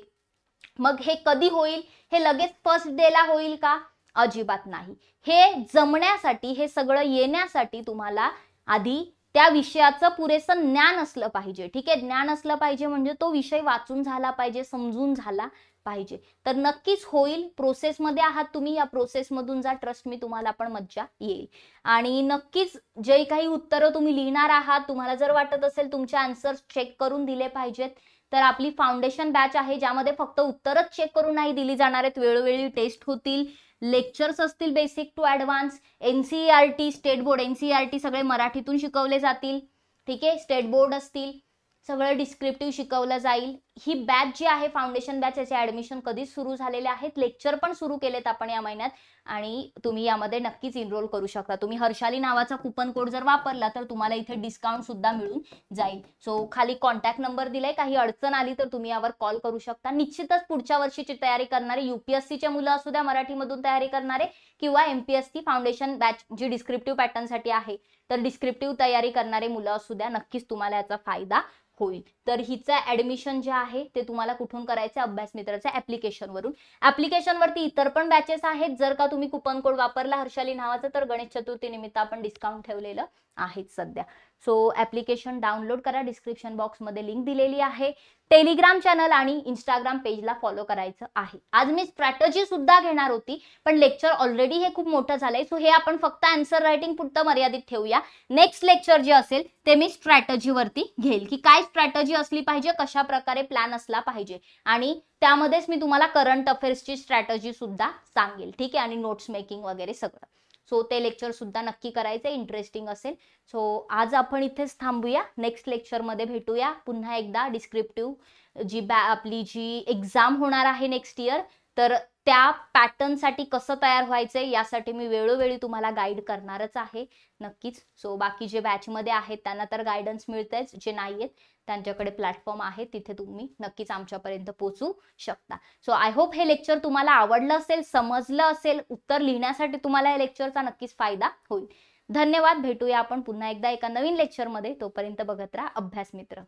मग हे कधी होईल, हे लगेच फर्स्ट डेला होईल का, अजिबात नाही. हे जमण्यासाठी, हे सगळं येण्यासाठी तुम्हाला आधी त्या विषयाचं पुरेसं ज्ञान असलं पाहिजे. ठीक आहे, ज्ञान असलं पाहिजे म्हणजे तो विषय वाचून झाला पाहिजे, समजून झाला पाहिजे. तर नक्कीच होईल. प्रोसेसमध्ये आहात तुम्ही, या प्रोसेसमधून जा, ट्रस्ट मी, तुम्हाला पण मज्जा येईल. आणि नक्कीच जे काही उत्तरं तुम्ही लिहिणार आहात, तुम्हाला जर वाटत असेल तुमचे आन्सर्स चेक करून दिले पाहिजेत, तर आपली फाउंडेशन बॅच आहे ज्यामध्ये फक्त उत्तरच चेक करून नाही दिली जाणार आहेत, वेळोवेळी टेस्ट होतील, लेक्चर्स असतील basic to advance, NCERT, state board, NCERT सगळे मराठीतून शिकवले जातील. ठीक आहे, स्टेट बोर्ड असतील, सगळं डिस्क्रिप्टिव्ह शिकवलं जाईल. ही बॅच जी आहे फाउंडेशन बॅच, याचे ऍडमिशन कधीच सुरू झालेले आहेत, लेक्चर पण सुरू केलेत आपण या महिन्यात आणि तुम्ही यामध्ये नक्कीच इनरोल करू शकता. तुम्ही हर्षाली नावाचा कुपन कोड जर वापरला तर तुम्हाला इथे डिस्काउंट सुद्धा मिळून जाईल. सो खाली कॉन्टॅक्ट नंबर दिलाय, काही अडचण आली तर तुम्ही यावर कॉल करू शकता. निश्चितच पुढच्या वर्षीची तयारी करणारे UPSCचे मुलं असू द्या, मराठीमधून तयारी करणारे किंवा MPSC फाउंडेशन बॅच जी डिस्क्रिप्टिव्ह पॅटर्न साठी आहे, तर डिस्क्रिप्टिव्ह तयारी करणारे मुलं असू द्या, नक्कीच तुम्हाला याचा फायदा होईल. तर हिचं ऍडमिशन जे आहे ते तुम्हाला कुठून करायचं, अभ्यास मित्राच्या ऍप्लिकेशन वरून. ऍप्लिकेशन वरती इतर पण बॅचेस आहेत. जर का तुम्ही कुपन कोड वापरला हर्षाली नावाचा तर गणेश चतुर्थी निमित्त आपण डिस्काउंट ठेवलेलं आहे सध्या. सो ऍप्लिकेशन डाउनलोड करा, डिस्क्रिप्शन बॉक्स मध्ये लिंक दिलेली आहे. टेलिग्राम चॅनल आणि इंस्टाग्राम पेजला फॉलो करायचं आहे. आज मी स्ट्रॅटेजी सुद्धा घेणार होती पण लेक्चर ऑलरेडी हे खूप मोठं झालंय, सो हे आपण फक्त आन्सर रायटिंग पुरतं मर्यादित ठेवूया. नेक्स्ट लेक्चर जे असेल ते मी स्ट्रॅटेजी वरती घेईल की काय स्ट्रॅटेजी असली पाहिजे, कशा प्रकारे प्लॅन असला पाहिजे आणि त्यामध्येच मी तुम्हाला करंट अफेअर्सची स्ट्रॅटेजी सुद्धा सांगेल. ठीक आहे, आणि नोट्स मेकिंग वगैरे सगळं. सो ते लेक्चर सुद्धा नक्की करायचं, इंटरेस्टिंग असेल. सो आज आपण इथेच थांबूया, नेक्स्ट लेक्चर मध्ये भेटूया पुन्हा एकदा. डिस्क्रिप्टिव्ह जी आपली जी एक्झाम होणार आहे नेक्स्ट इयर, तर त्या पॅटर्न साठी कसं तयार व्हायचंय यासाठी मी वेळोवेळी तुम्हाला गाईड करणारच आहे नक्कीच. सो बाकी जे बॅच मध्ये आहेत त्यांना तर गायडन्स मिळतेच, जे नाहीयेत त्यांच्याकडे प्लॅटफॉर्म आहे, तिथे तुम्ही नक्कीच आमच्यापर्यंत पोहोचू शकता. सो आय होप हे लेक्चर तुम्हाला आवडलं असेल, समजलं असेल, उत्तर लिहिण्यासाठी तुम्हाला या लेक्चरचा नक्कीच फायदा होईल. धन्यवाद. भेटूया आपण पुन्हा एकदा एका नवीन लेक्चर मध्ये. तोपर्यंत बघत राहा अभ्यास मित्र.